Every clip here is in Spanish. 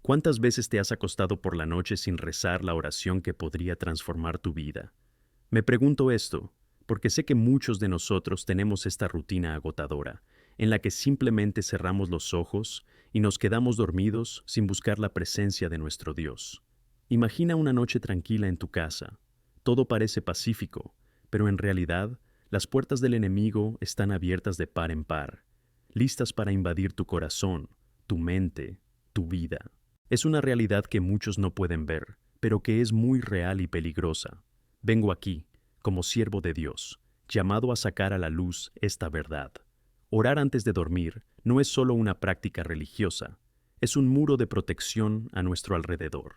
¿Cuántas veces te has acostado por la noche sin rezar la oración que podría transformar tu vida? Me pregunto esto, porque sé que muchos de nosotros tenemos esta rutina agotadora, en la que simplemente cerramos los ojos y nos quedamos dormidos sin buscar la presencia de nuestro Dios. Imagina una noche tranquila en tu casa. Todo parece pacífico, pero en realidad las puertas del enemigo están abiertas de par en par, listas para invadir tu corazón, tu mente, tu vida. Es una realidad que muchos no pueden ver, pero que es muy real y peligrosa. Vengo aquí, como siervo de Dios, llamado a sacar a la luz esta verdad. Orar antes de dormir no es solo una práctica religiosa, es un muro de protección a nuestro alrededor.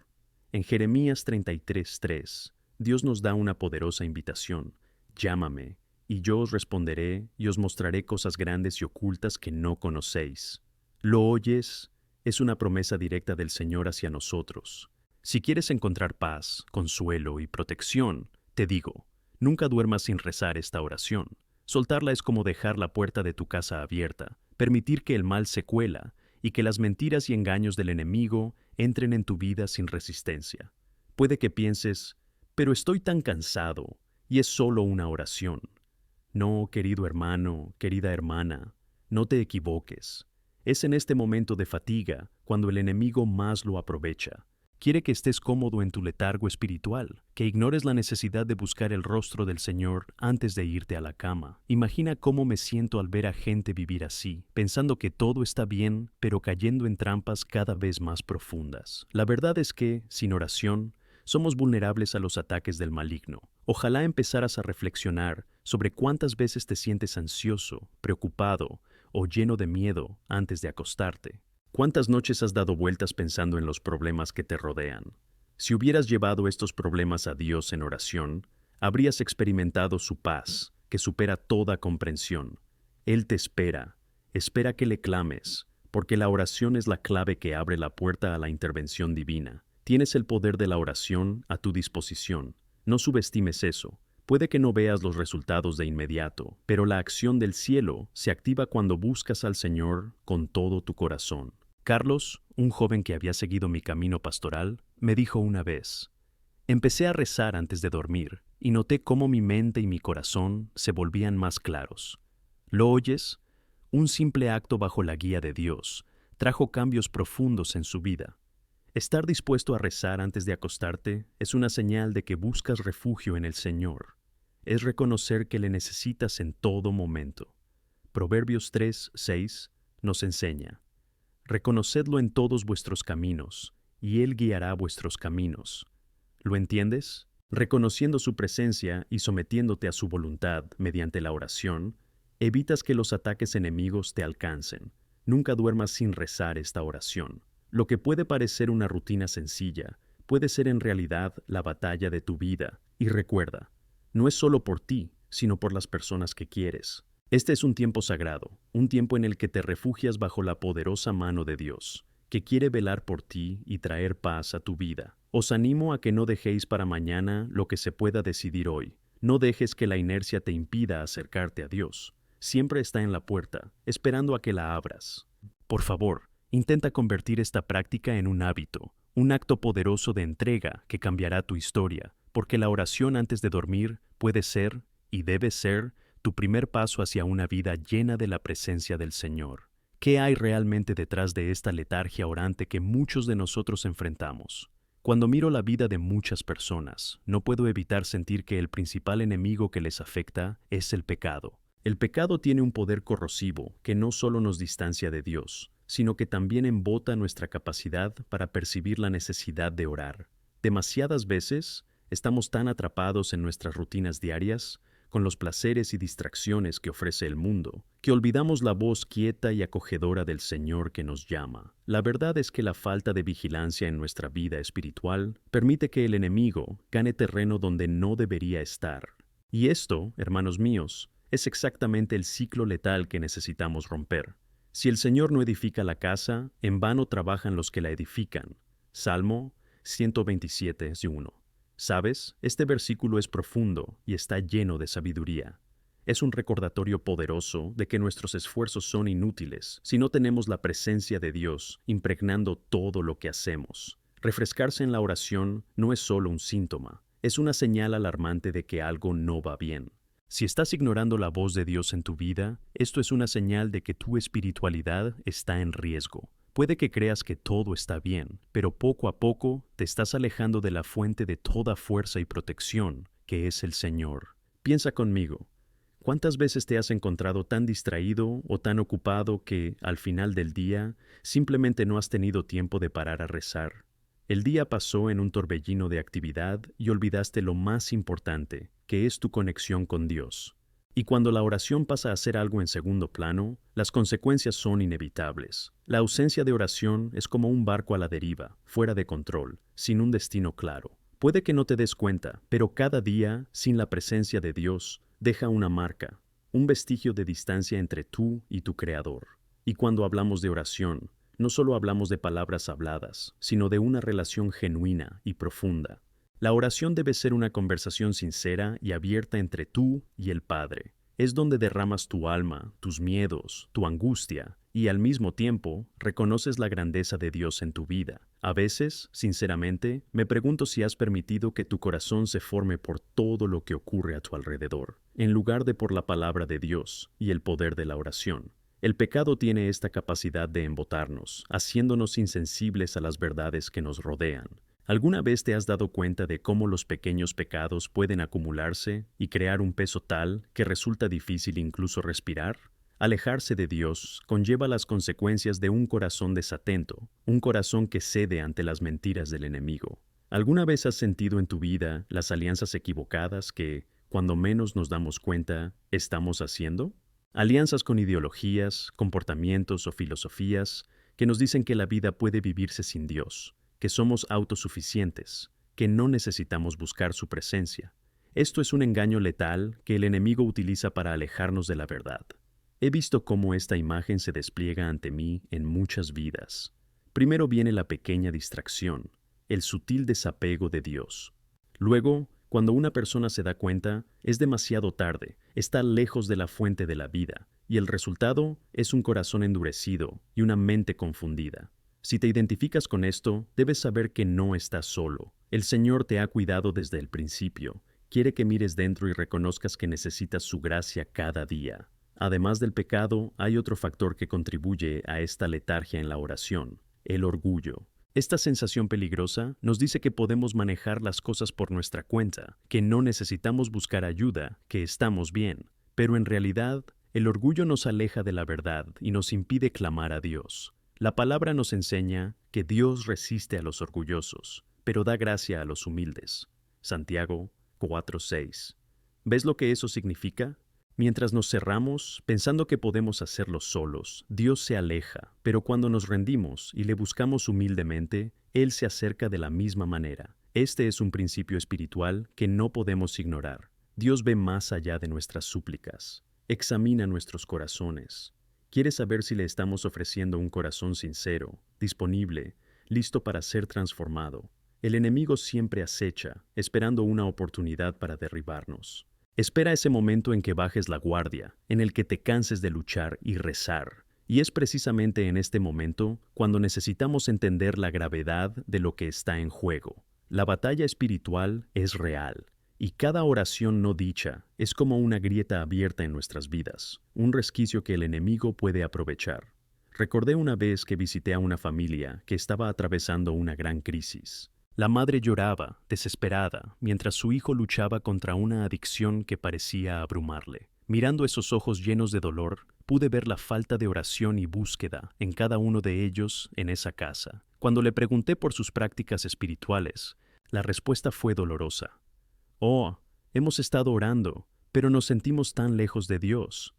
En Jeremías 33:3, Dios nos da una poderosa invitación: llámame, y yo os responderé y os mostraré cosas grandes y ocultas que no conocéis. ¿Lo oyes? Es una promesa directa del Señor hacia nosotros. Si quieres encontrar paz, consuelo y protección, te digo, nunca duermas sin rezar esta oración. Soltarla es como dejar la puerta de tu casa abierta, permitir que el mal se cuela y que las mentiras y engaños del enemigo entren en tu vida sin resistencia. Puede que pienses, pero estoy tan cansado, y es solo una oración. No, querido hermano, querida hermana, no te equivoques. Es en este momento de fatiga cuando el enemigo más lo aprovecha. Quiere que estés cómodo en tu letargo espiritual, que ignores la necesidad de buscar el rostro del Señor antes de irte a la cama. Imagina cómo me siento al ver a gente vivir así, pensando que todo está bien, pero cayendo en trampas cada vez más profundas. La verdad es que, sin oración, somos vulnerables a los ataques del maligno. Ojalá empezaras a reflexionar sobre cuántas veces te sientes ansioso, preocupado o lleno de miedo antes de acostarte. ¿Cuántas noches has dado vueltas pensando en los problemas que te rodean? Si hubieras llevado estos problemas a Dios en oración, habrías experimentado su paz, que supera toda comprensión. Él te espera, espera que le clames, porque la oración es la clave que abre la puerta a la intervención divina. Tienes el poder de la oración a tu disposición. No subestimes eso. Puede que no veas los resultados de inmediato, pero la acción del cielo se activa cuando buscas al Señor con todo tu corazón. Carlos, un joven que había seguido mi camino pastoral, me dijo una vez: empecé a rezar antes de dormir y noté cómo mi mente y mi corazón se volvían más claros. ¿Lo oyes? Un simple acto bajo la guía de Dios trajo cambios profundos en su vida. Estar dispuesto a rezar antes de acostarte es una señal de que buscas refugio en el Señor. Es reconocer que le necesitas en todo momento. Proverbios 3:6 nos enseña: reconocedlo en todos vuestros caminos, y Él guiará vuestros caminos. ¿Lo entiendes? Reconociendo su presencia y sometiéndote a su voluntad mediante la oración, evitas que los ataques enemigos te alcancen. Nunca duermas sin rezar esta oración. Lo que puede parecer una rutina sencilla, puede ser en realidad la batalla de tu vida. Y recuerda, no es solo por ti, sino por las personas que quieres. Este es un tiempo sagrado, un tiempo en el que te refugias bajo la poderosa mano de Dios, que quiere velar por ti y traer paz a tu vida. Os animo a que no dejéis para mañana lo que se pueda decidir hoy. No dejes que la inercia te impida acercarte a Dios. Siempre está en la puerta, esperando a que la abras. Por favor, intenta convertir esta práctica en un hábito, un acto poderoso de entrega que cambiará tu historia, porque la oración antes de dormir puede ser, y debe ser, tu primer paso hacia una vida llena de la presencia del Señor. ¿Qué hay realmente detrás de esta letargia orante que muchos de nosotros enfrentamos? Cuando miro la vida de muchas personas, no puedo evitar sentir que el principal enemigo que les afecta es el pecado. El pecado tiene un poder corrosivo que no solo nos distancia de Dios, sino que también embota nuestra capacidad para percibir la necesidad de orar. Demasiadas veces estamos tan atrapados en nuestras rutinas diarias, con los placeres y distracciones que ofrece el mundo, que olvidamos la voz quieta y acogedora del Señor que nos llama. La verdad es que la falta de vigilancia en nuestra vida espiritual permite que el enemigo gane terreno donde no debería estar. Y esto, hermanos míos, es exactamente el ciclo letal que necesitamos romper. Si el Señor no edifica la casa, en vano trabajan los que la edifican. Salmo 127:1. ¿Sabes? Este versículo es profundo y está lleno de sabiduría. Es un recordatorio poderoso de que nuestros esfuerzos son inútiles si no tenemos la presencia de Dios impregnando todo lo que hacemos. Refrescarse en la oración no es solo un síntoma, es una señal alarmante de que algo no va bien. Si estás ignorando la voz de Dios en tu vida, esto es una señal de que tu espiritualidad está en riesgo. Puede que creas que todo está bien, pero poco a poco te estás alejando de la fuente de toda fuerza y protección, que es el Señor. Piensa conmigo. ¿Cuántas veces te has encontrado tan distraído o tan ocupado que, al final del día, simplemente no has tenido tiempo de parar a rezar? El día pasó en un torbellino de actividad y olvidaste lo más importante, que es tu conexión con Dios. Y cuando la oración pasa a ser algo en segundo plano, las consecuencias son inevitables. La ausencia de oración es como un barco a la deriva, fuera de control, sin un destino claro. Puede que no te des cuenta, pero cada día, sin la presencia de Dios, deja una marca, un vestigio de distancia entre tú y tu Creador. Y cuando hablamos de oración, no solo hablamos de palabras habladas, sino de una relación genuina y profunda. La oración debe ser una conversación sincera y abierta entre tú y el Padre. Es donde derramas tu alma, tus miedos, tu angustia, y al mismo tiempo reconoces la grandeza de Dios en tu vida. A veces, sinceramente, me pregunto si has permitido que tu corazón se forme por todo lo que ocurre a tu alrededor, en lugar de por la palabra de Dios y el poder de la oración. El pecado tiene esta capacidad de embotarnos, haciéndonos insensibles a las verdades que nos rodean. ¿Alguna vez te has dado cuenta de cómo los pequeños pecados pueden acumularse y crear un peso tal que resulta difícil incluso respirar? Alejarse de Dios conlleva las consecuencias de un corazón desatento, un corazón que cede ante las mentiras del enemigo. ¿Alguna vez has sentido en tu vida las alianzas equivocadas que, cuando menos nos damos cuenta, estamos haciendo? Alianzas con ideologías, comportamientos o filosofías que nos dicen que la vida puede vivirse sin Dios, que somos autosuficientes, que no necesitamos buscar su presencia. Esto es un engaño letal que el enemigo utiliza para alejarnos de la verdad. He visto cómo esta imagen se despliega ante mí en muchas vidas. Primero viene la pequeña distracción, el sutil desapego de Dios. Luego, cuando una persona se da cuenta, es demasiado tarde, está lejos de la fuente de la vida, y el resultado es un corazón endurecido y una mente confundida. Si te identificas con esto, debes saber que no estás solo. El Señor te ha cuidado desde el principio. Quiere que mires dentro y reconozcas que necesitas su gracia cada día. Además del pecado, hay otro factor que contribuye a esta letargia en la oración: el orgullo. Esta sensación peligrosa nos dice que podemos manejar las cosas por nuestra cuenta, que no necesitamos buscar ayuda, que estamos bien. Pero en realidad, el orgullo nos aleja de la verdad y nos impide clamar a Dios. La palabra nos enseña que Dios resiste a los orgullosos, pero da gracia a los humildes. Santiago 4:6. ¿Ves lo que eso significa? Mientras nos cerramos, pensando que podemos hacerlo solos, Dios se aleja, pero cuando nos rendimos y le buscamos humildemente, Él se acerca de la misma manera. Este es un principio espiritual que no podemos ignorar. Dios ve más allá de nuestras súplicas. Examina nuestros corazones. Quiere saber si le estamos ofreciendo un corazón sincero, disponible, listo para ser transformado. El enemigo siempre acecha, esperando una oportunidad para derribarnos. Espera ese momento en que bajes la guardia, en el que te canses de luchar y rezar. Y es precisamente en este momento cuando necesitamos entender la gravedad de lo que está en juego. La batalla espiritual es real, y cada oración no dicha es como una grieta abierta en nuestras vidas, un resquicio que el enemigo puede aprovechar. Recordé una vez que visité a una familia que estaba atravesando una gran crisis. La madre lloraba, desesperada, mientras su hijo luchaba contra una adicción que parecía abrumarle. Mirando esos ojos llenos de dolor, pude ver la falta de oración y búsqueda en cada uno de ellos en esa casa. Cuando le pregunté por sus prácticas espirituales, la respuesta fue dolorosa. Oh, hemos estado orando, pero nos sentimos tan lejos de Dios.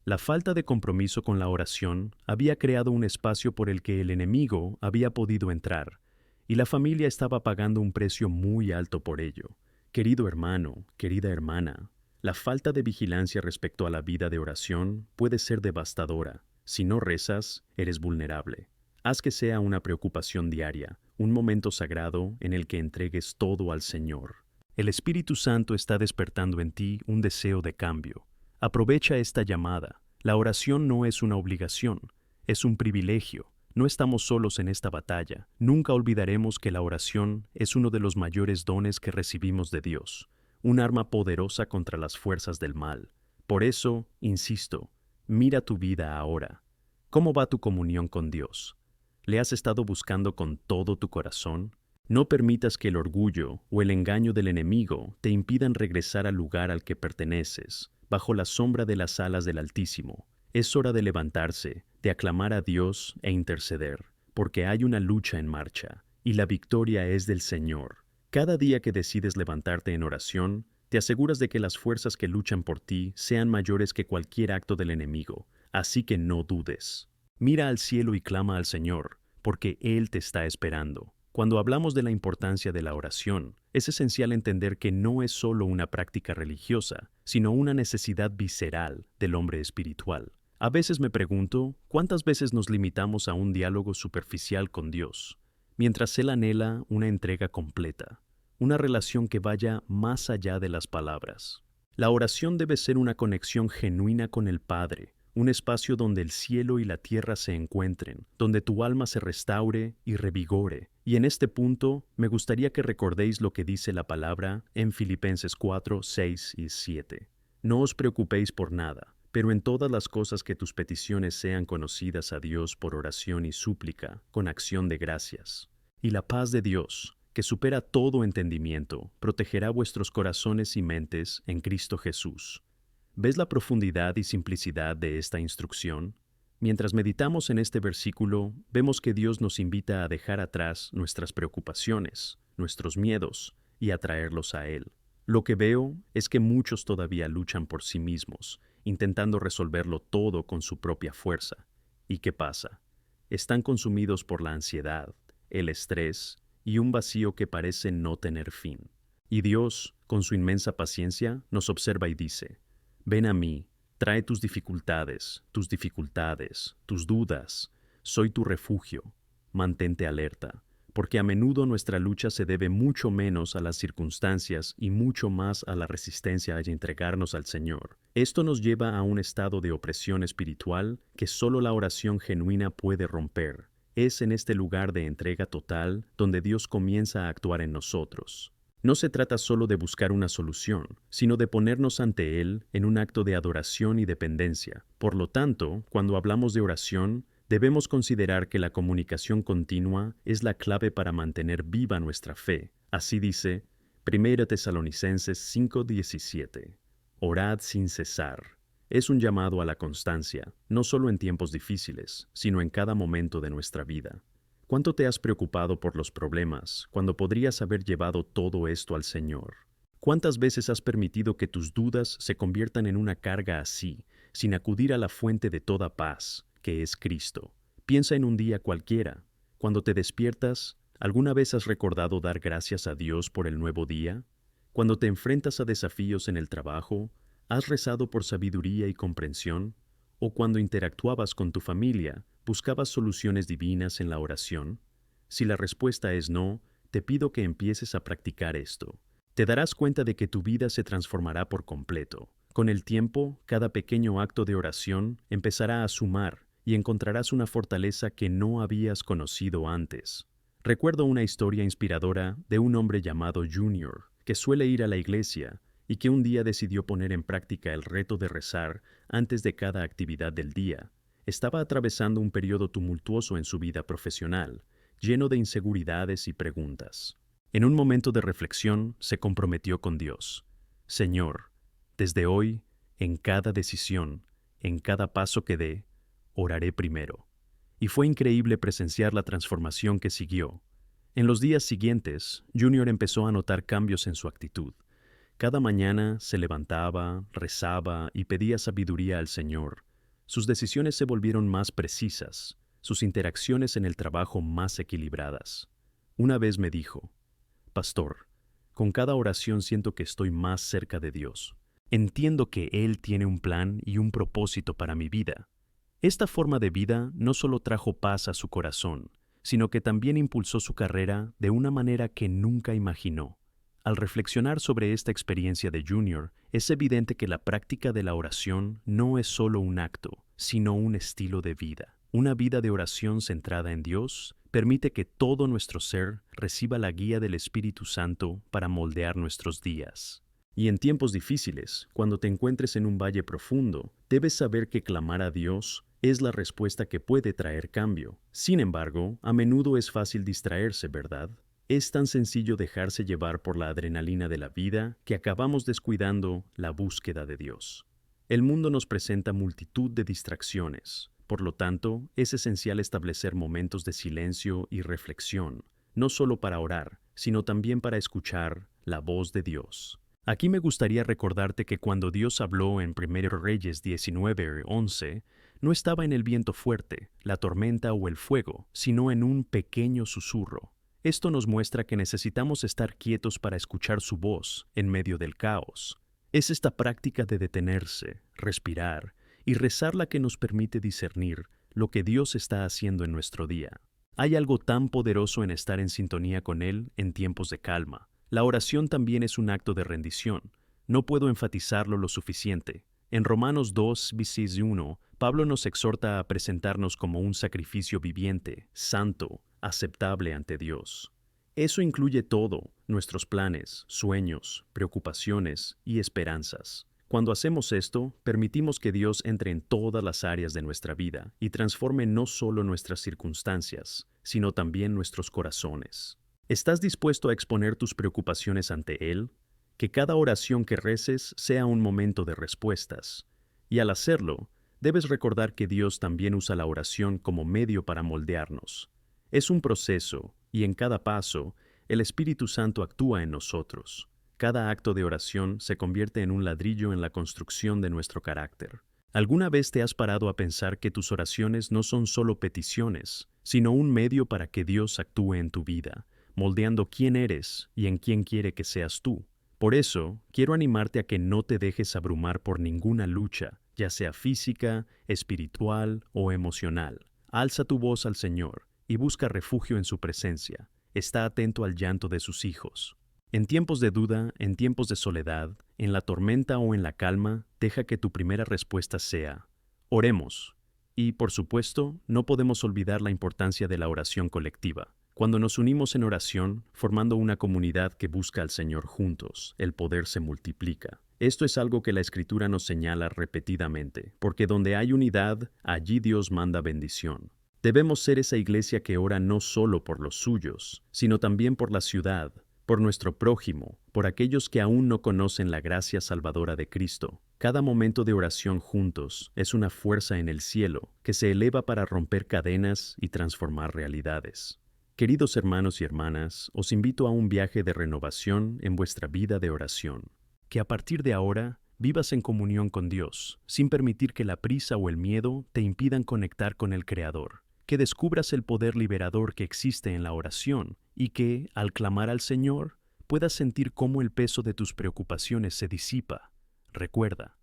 La falta de compromiso con la oración había creado un espacio por el que el enemigo había podido entrar, y la familia estaba pagando un precio muy alto por ello. Querido hermano, querida hermana, la falta de vigilancia respecto a la vida de oración puede ser devastadora. Si no rezas, eres vulnerable. Haz que sea una preocupación diaria, un momento sagrado en el que entregues todo al Señor. El Espíritu Santo está despertando en ti un deseo de cambio. Aprovecha esta llamada. La oración no es una obligación, es un privilegio. No estamos solos en esta batalla. Nunca olvidaremos que la oración es uno de los mayores dones que recibimos de Dios, un arma poderosa contra las fuerzas del mal. Por eso, insisto, mira tu vida ahora. ¿Cómo va tu comunión con Dios? ¿Le has estado buscando con todo tu corazón? No permitas que el orgullo o el engaño del enemigo te impidan regresar al lugar al que perteneces, bajo la sombra de las alas del Altísimo. Es hora de levantarse, de aclamar a Dios e interceder, porque hay una lucha en marcha, y la victoria es del Señor. Cada día que decides levantarte en oración, te aseguras de que las fuerzas que luchan por ti sean mayores que cualquier acto del enemigo, así que no dudes. Mira al cielo y clama al Señor, porque Él te está esperando. Cuando hablamos de la importancia de la oración, es esencial entender que no es solo una práctica religiosa, sino una necesidad visceral del hombre espiritual. A veces me pregunto, ¿cuántas veces nos limitamos a un diálogo superficial con Dios, mientras Él anhela una entrega completa, una relación que vaya más allá de las palabras? La oración debe ser una conexión genuina con el Padre, un espacio donde el cielo y la tierra se encuentren, donde tu alma se restaure y revigore. Y en este punto, me gustaría que recordéis lo que dice la palabra en Filipenses 4, 6 y 7. No os preocupéis por nada, pero en todas las cosas que tus peticiones sean conocidas a Dios por oración y súplica, con acción de gracias. Y la paz de Dios, que supera todo entendimiento, protegerá vuestros corazones y mentes en Cristo Jesús. ¿Ves la profundidad y simplicidad de esta instrucción? Mientras meditamos en este versículo, vemos que Dios nos invita a dejar atrás nuestras preocupaciones, nuestros miedos, y a traerlos a Él. Lo que veo es que muchos todavía luchan por sí mismos, intentando resolverlo todo con su propia fuerza. ¿Y qué pasa? Están consumidos por la ansiedad, el estrés y un vacío que parece no tener fin. Y Dios, con su inmensa paciencia, nos observa y dice: ven a mí, trae tus dificultades, tus dudas. Soy tu refugio. Mantente alerta, porque a menudo nuestra lucha se debe mucho menos a las circunstancias y mucho más a la resistencia a entregarnos al Señor. Esto nos lleva a un estado de opresión espiritual que solo la oración genuina puede romper. Es en este lugar de entrega total donde Dios comienza a actuar en nosotros. No se trata solo de buscar una solución, sino de ponernos ante Él en un acto de adoración y dependencia. Por lo tanto, cuando hablamos de oración, debemos considerar que la comunicación continua es la clave para mantener viva nuestra fe. Así dice 1 Tesalonicenses 5:17. Orad sin cesar. Es un llamado a la constancia, no solo en tiempos difíciles, sino en cada momento de nuestra vida. ¿Cuánto te has preocupado por los problemas cuando podrías haber llevado todo esto al Señor? ¿Cuántas veces has permitido que tus dudas se conviertan en una carga así, sin acudir a la fuente de toda paz, que es Cristo? Piensa en un día cualquiera. Cuando te despiertas, ¿alguna vez has recordado dar gracias a Dios por el nuevo día? Cuando te enfrentas a desafíos en el trabajo, ¿has rezado por sabiduría y comprensión? ¿O cuando interactuabas con tu familia, buscabas soluciones divinas en la oración? Si la respuesta es no, te pido que empieces a practicar esto. Te darás cuenta de que tu vida se transformará por completo. Con el tiempo, cada pequeño acto de oración empezará a sumar y encontrarás una fortaleza que no habías conocido antes. Recuerdo una historia inspiradora de un hombre llamado Junior, que suele ir a la iglesia y que un día decidió poner en práctica el reto de rezar antes de cada actividad del día. Estaba atravesando un periodo tumultuoso en su vida profesional, lleno de inseguridades y preguntas. En un momento de reflexión, se comprometió con Dios. Señor, desde hoy, en cada decisión, en cada paso que dé, oraré primero. Y fue increíble presenciar la transformación que siguió. En los días siguientes, Junior empezó a notar cambios en su actitud. Cada mañana se levantaba, rezaba y pedía sabiduría al Señor. Sus decisiones se volvieron más precisas, sus interacciones en el trabajo más equilibradas. Una vez me dijo: Pastor, con cada oración siento que estoy más cerca de Dios. Entiendo que Él tiene un plan y un propósito para mi vida. Esta forma de vida no solo trajo paz a su corazón, sino que también impulsó su carrera de una manera que nunca imaginó. Al reflexionar sobre esta experiencia de Junior, es evidente que la práctica de la oración no es solo un acto, sino un estilo de vida. Una vida de oración centrada en Dios permite que todo nuestro ser reciba la guía del Espíritu Santo para moldear nuestros días. Y en tiempos difíciles, cuando te encuentres en un valle profundo, debes saber que clamar a Dios es la respuesta que puede traer cambio. Sin embargo, a menudo es fácil distraerse, ¿verdad? Es tan sencillo dejarse llevar por la adrenalina de la vida que acabamos descuidando la búsqueda de Dios. El mundo nos presenta multitud de distracciones. Por lo tanto, es esencial establecer momentos de silencio y reflexión, no solo para orar, sino también para escuchar la voz de Dios. Aquí me gustaría recordarte que cuando Dios habló en 1 Reyes 19:11, no estaba en el viento fuerte, la tormenta o el fuego, sino en un pequeño susurro. Esto nos muestra que necesitamos estar quietos para escuchar su voz en medio del caos. Es esta práctica de detenerse, respirar y rezar la que nos permite discernir lo que Dios está haciendo en nuestro día. Hay algo tan poderoso en estar en sintonía con Él en tiempos de calma. La oración también es un acto de rendición. No puedo enfatizarlo lo suficiente. En Romanos 2:1, Pablo nos exhorta a presentarnos como un sacrificio viviente, santo, aceptable ante Dios. Eso incluye todo, nuestros planes, sueños, preocupaciones y esperanzas. Cuando hacemos esto, permitimos que Dios entre en todas las áreas de nuestra vida y transforme no solo nuestras circunstancias, sino también nuestros corazones. ¿Estás dispuesto a exponer tus preocupaciones ante Él? Que cada oración que reces sea un momento de respuestas. Y al hacerlo, debes recordar que Dios también usa la oración como medio para moldearnos. Es un proceso, y en cada paso, el Espíritu Santo actúa en nosotros. Cada acto de oración se convierte en un ladrillo en la construcción de nuestro carácter. ¿Alguna vez te has parado a pensar que tus oraciones no son solo peticiones, sino un medio para que Dios actúe en tu vida, moldeando quién eres y en quién quiere que seas tú? Por eso, quiero animarte a que no te dejes abrumar por ninguna lucha, ya sea física, espiritual o emocional. Alza tu voz al Señor y busca refugio en su presencia. Está atento al llanto de sus hijos. En tiempos de duda, en tiempos de soledad, en la tormenta o en la calma, deja que tu primera respuesta sea: oremos. Y, por supuesto, no podemos olvidar la importancia de la oración colectiva. Cuando nos unimos en oración, formando una comunidad que busca al Señor juntos, el poder se multiplica. Esto es algo que la Escritura nos señala repetidamente, porque donde hay unidad, allí Dios manda bendición. Debemos ser esa iglesia que ora no solo por los suyos, sino también por la ciudad, por nuestro prójimo, por aquellos que aún no conocen la gracia salvadora de Cristo. Cada momento de oración juntos es una fuerza en el cielo que se eleva para romper cadenas y transformar realidades. Queridos hermanos y hermanas, os invito a un viaje de renovación en vuestra vida de oración. Que a partir de ahora vivas en comunión con Dios, sin permitir que la prisa o el miedo te impidan conectar con el Creador. Que descubras el poder liberador que existe en la oración y que, al clamar al Señor, puedas sentir cómo el peso de tus preocupaciones se disipa. Recuerda,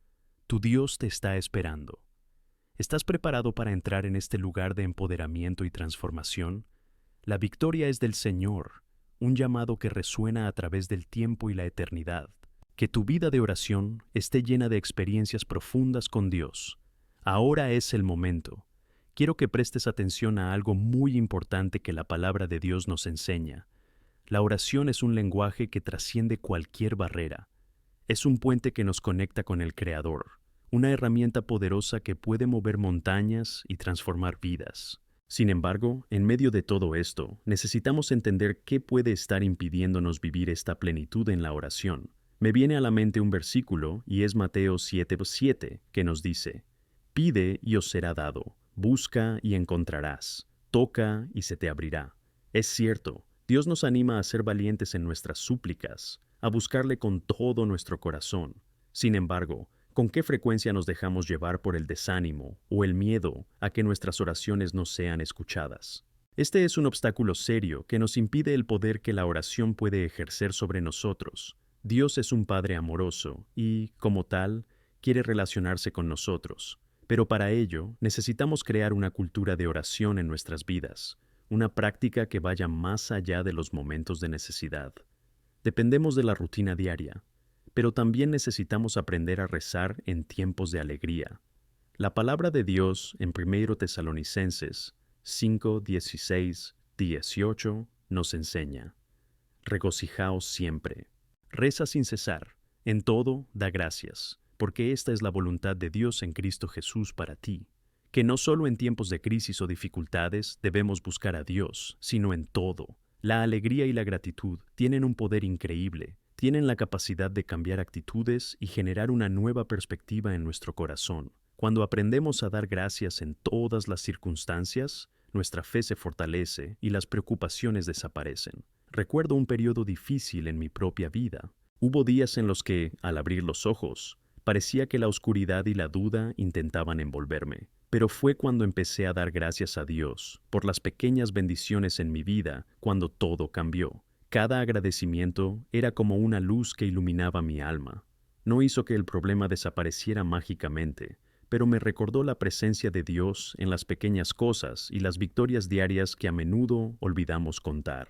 tu Dios te está esperando. ¿Estás preparado para entrar en este lugar de empoderamiento y transformación? La victoria es del Señor, un llamado que resuena a través del tiempo y la eternidad. Que tu vida de oración esté llena de experiencias profundas con Dios. Ahora es el momento. Quiero que prestes atención a algo muy importante que la palabra de Dios nos enseña. La oración es un lenguaje que trasciende cualquier barrera. Es un puente que nos conecta con el Creador, una herramienta poderosa que puede mover montañas y transformar vidas. Sin embargo, en medio de todo esto, necesitamos entender qué puede estar impidiéndonos vivir esta plenitud en la oración. Me viene a la mente un versículo, y es Mateo 7:7, que nos dice: Pide y os será dado. Busca y encontrarás, toca y se te abrirá. Es cierto, Dios nos anima a ser valientes en nuestras súplicas, a buscarle con todo nuestro corazón. Sin embargo, ¿con qué frecuencia nos dejamos llevar por el desánimo o el miedo a que nuestras oraciones no sean escuchadas? Este es un obstáculo serio que nos impide el poder que la oración puede ejercer sobre nosotros. Dios es un Padre amoroso y, como tal, quiere relacionarse con nosotros. Pero para ello, necesitamos crear una cultura de oración en nuestras vidas, una práctica que vaya más allá de los momentos de necesidad. Dependemos de la rutina diaria, pero también necesitamos aprender a rezar en tiempos de alegría. La palabra de Dios en 1 Tesalonicenses 5, 16, 18 nos enseña: regocijaos siempre. Reza sin cesar. En todo, da gracias, porque esta es la voluntad de Dios en Cristo Jesús para ti. Que no solo en tiempos de crisis o dificultades debemos buscar a Dios, sino en todo. La alegría y la gratitud tienen un poder increíble. Tienen la capacidad de cambiar actitudes y generar una nueva perspectiva en nuestro corazón. Cuando aprendemos a dar gracias en todas las circunstancias, nuestra fe se fortalece y las preocupaciones desaparecen. Recuerdo un periodo difícil en mi propia vida. Hubo días en los que, al abrir los ojos, parecía que la oscuridad y la duda intentaban envolverme. Pero fue cuando empecé a dar gracias a Dios por las pequeñas bendiciones en mi vida cuando todo cambió. Cada agradecimiento era como una luz que iluminaba mi alma. No hizo que el problema desapareciera mágicamente, pero me recordó la presencia de Dios en las pequeñas cosas y las victorias diarias que a menudo olvidamos contar.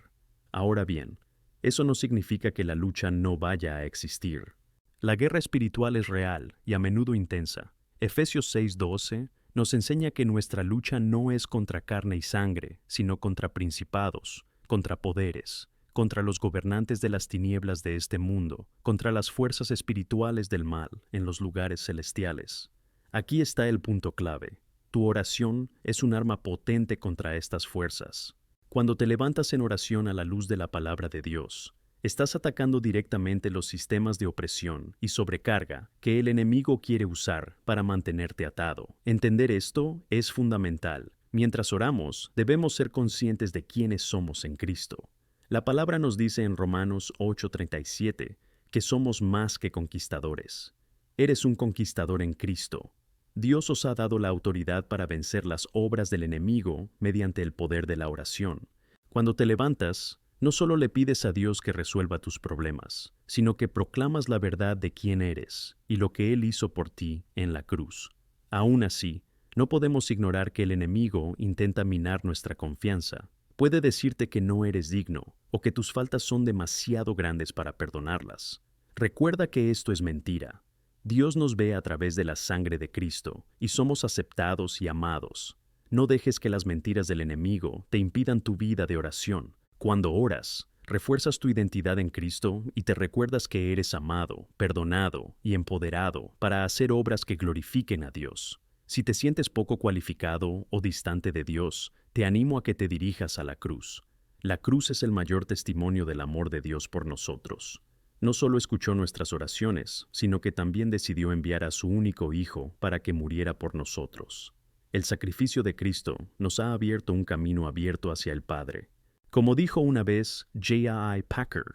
Ahora bien, eso no significa que la lucha no vaya a existir. La guerra espiritual es real y a menudo intensa. Efesios 6:12 nos enseña que nuestra lucha no es contra carne y sangre, sino contra principados, contra poderes, contra los gobernantes de las tinieblas de este mundo, contra las fuerzas espirituales del mal en los lugares celestiales. Aquí está el punto clave. Tu oración es un arma potente contra estas fuerzas. Cuando te levantas en oración a la luz de la palabra de Dios, estás atacando directamente los sistemas de opresión y sobrecarga que el enemigo quiere usar para mantenerte atado. Entender esto es fundamental. Mientras oramos, debemos ser conscientes de quiénes somos en Cristo. La palabra nos dice en Romanos 8:37 que somos más que conquistadores. Eres un conquistador en Cristo. Dios os ha dado la autoridad para vencer las obras del enemigo mediante el poder de la oración. Cuando te levantas, no solo le pides a Dios que resuelva tus problemas, sino que proclamas la verdad de quién eres y lo que Él hizo por ti en la cruz. Aún así, no podemos ignorar que el enemigo intenta minar nuestra confianza. Puede decirte que no eres digno o que tus faltas son demasiado grandes para perdonarlas. Recuerda que esto es mentira. Dios nos ve a través de la sangre de Cristo y somos aceptados y amados. No dejes que las mentiras del enemigo te impidan tu vida de oración. Cuando oras, refuerzas tu identidad en Cristo y te recuerdas que eres amado, perdonado y empoderado para hacer obras que glorifiquen a Dios. Si te sientes poco cualificado o distante de Dios, te animo a que te dirijas a la cruz. La cruz es el mayor testimonio del amor de Dios por nosotros. No solo escuchó nuestras oraciones, sino que también decidió enviar a su único Hijo para que muriera por nosotros. El sacrificio de Cristo nos ha abierto un camino abierto hacia el Padre. Como dijo una vez J.I. Packer,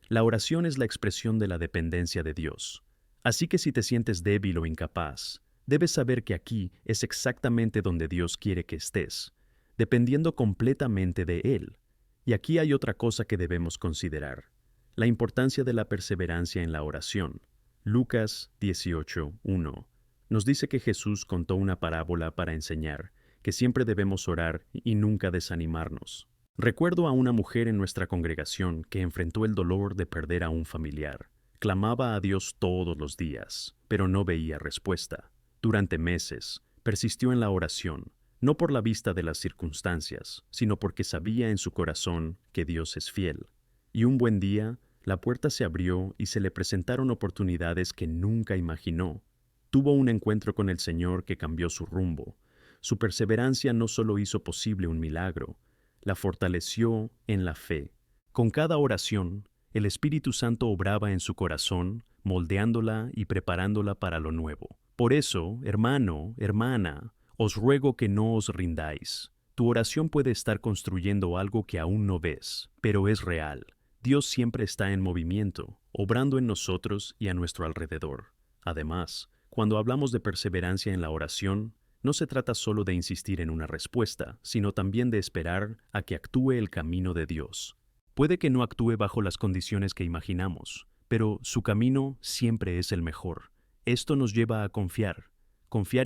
la oración es la expresión de la dependencia de Dios. Así que si te sientes débil o incapaz, debes saber que aquí es exactamente donde Dios quiere que estés, dependiendo completamente de Él. Y aquí hay otra cosa que debemos considerar: la importancia de la perseverancia en la oración. Lucas 18:1 nos dice que Jesús contó una parábola para enseñar que siempre debemos orar y nunca desanimarnos. Recuerdo a una mujer en nuestra congregación que enfrentó el dolor de perder a un familiar. Clamaba a Dios todos los días, pero no veía respuesta. Durante meses, persistió en la oración, no por la vista de las circunstancias, sino porque sabía en su corazón que Dios es fiel. Y un buen día, la puerta se abrió y se le presentaron oportunidades que nunca imaginó. Tuvo un encuentro con el Señor que cambió su rumbo. Su perseverancia no solo hizo posible un milagro, la fortaleció en la fe. Con cada oración, el Espíritu Santo obraba en su corazón, moldeándola y preparándola para lo nuevo. Por eso, hermano, hermana, os ruego que no os rindáis. Tu oración puede estar construyendo algo que aún no ves, pero es real. Dios siempre está en movimiento, obrando en nosotros y a nuestro alrededor. Además, cuando hablamos de perseverancia en la oración, no se trata solo de insistir en una respuesta, sino también de esperar a que actúe el camino de Dios. Puede que no actúe bajo las condiciones que imaginamos, pero su camino siempre es el mejor. Esto nos lleva a confiar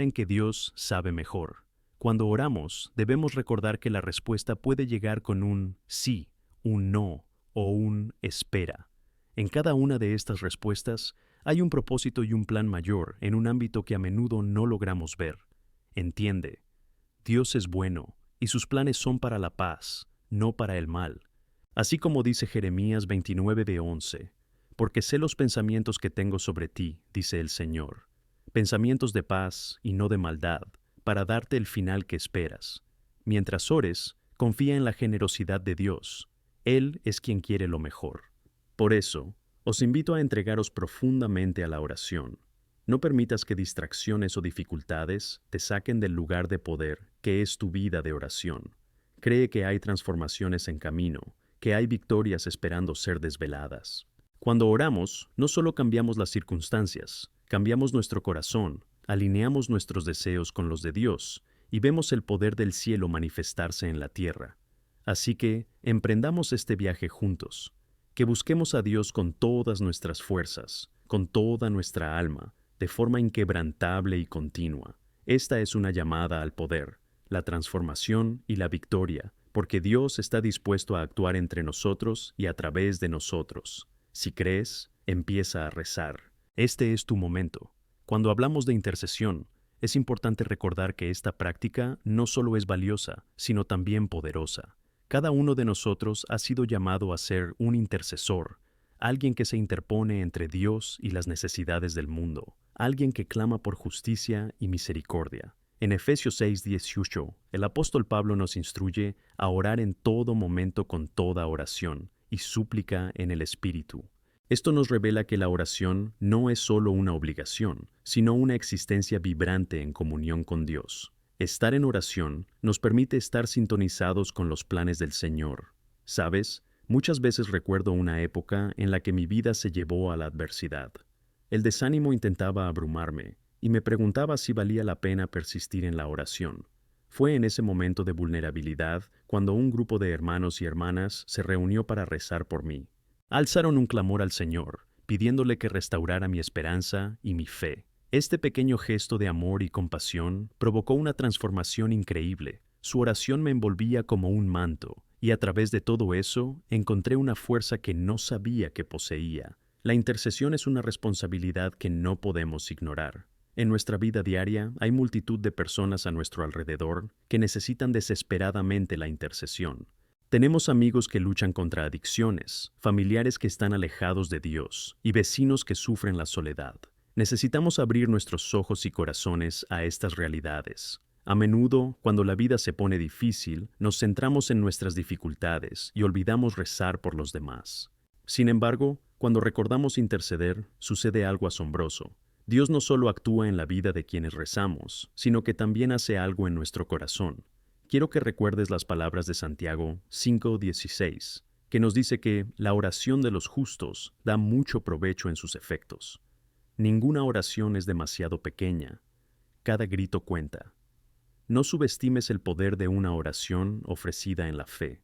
en que Dios sabe mejor. Cuando oramos, debemos recordar que la respuesta puede llegar con un sí, un no o un espera. En cada una de estas respuestas hay un propósito y un plan mayor en un ámbito que a menudo no logramos ver. Entiende, Dios es bueno y sus planes son para la paz, no para el mal. Así como dice Jeremías 29:11, porque sé los pensamientos que tengo sobre ti, dice el Señor, pensamientos de paz y no de maldad, para darte el final que esperas. Mientras ores, confía en la generosidad de Dios. Él es quien quiere lo mejor. Por eso, os invito a entregaros profundamente a la oración. No permitas que distracciones o dificultades te saquen del lugar de poder que es tu vida de oración. Cree que hay transformaciones en camino, que hay victorias esperando ser desveladas. Cuando oramos, no solo cambiamos las circunstancias, cambiamos nuestro corazón, alineamos nuestros deseos con los de Dios y vemos el poder del cielo manifestarse en la tierra. Así que, emprendamos este viaje juntos, que busquemos a Dios con todas nuestras fuerzas, con toda nuestra alma, de forma inquebrantable y continua. Esta es una llamada al poder, la transformación y la victoria, porque Dios está dispuesto a actuar entre nosotros y a través de nosotros. Si crees, empieza a rezar. Este es tu momento. Cuando hablamos de intercesión, es importante recordar que esta práctica no solo es valiosa, sino también poderosa. Cada uno de nosotros ha sido llamado a ser un intercesor, alguien que se interpone entre Dios y las necesidades del mundo, alguien que clama por justicia y misericordia. En Efesios 6:18, el apóstol Pablo nos instruye a orar en todo momento con toda oración y súplica en el Espíritu. Esto nos revela que la oración no es solo una obligación, sino una existencia vibrante en comunión con Dios. Estar en oración nos permite estar sintonizados con los planes del Señor. ¿Sabes? Muchas veces recuerdo una época en la que mi vida se llevó a la adversidad. El desánimo intentaba abrumarme y me preguntaba si valía la pena persistir en la oración. Fue en ese momento de vulnerabilidad cuando un grupo de hermanos y hermanas se reunió para rezar por mí. Alzaron un clamor al Señor, pidiéndole que restaurara mi esperanza y mi fe. Este pequeño gesto de amor y compasión provocó una transformación increíble. Su oración me envolvía como un manto, y a través de todo eso encontré una fuerza que no sabía que poseía. La intercesión es una responsabilidad que no podemos ignorar. En nuestra vida diaria hay multitud de personas a nuestro alrededor que necesitan desesperadamente la intercesión. Tenemos amigos que luchan contra adicciones, familiares que están alejados de Dios y vecinos que sufren la soledad. Necesitamos abrir nuestros ojos y corazones a estas realidades. A menudo, cuando la vida se pone difícil, nos centramos en nuestras dificultades y olvidamos rezar por los demás. Sin embargo, cuando recordamos interceder, sucede algo asombroso. Dios no solo actúa en la vida de quienes rezamos, sino que también hace algo en nuestro corazón. Quiero que recuerdes las palabras de Santiago 5:16, que nos dice que la oración de los justos da mucho provecho en sus efectos. Ninguna oración es demasiado pequeña. Cada grito cuenta. No subestimes el poder de una oración ofrecida en la fe.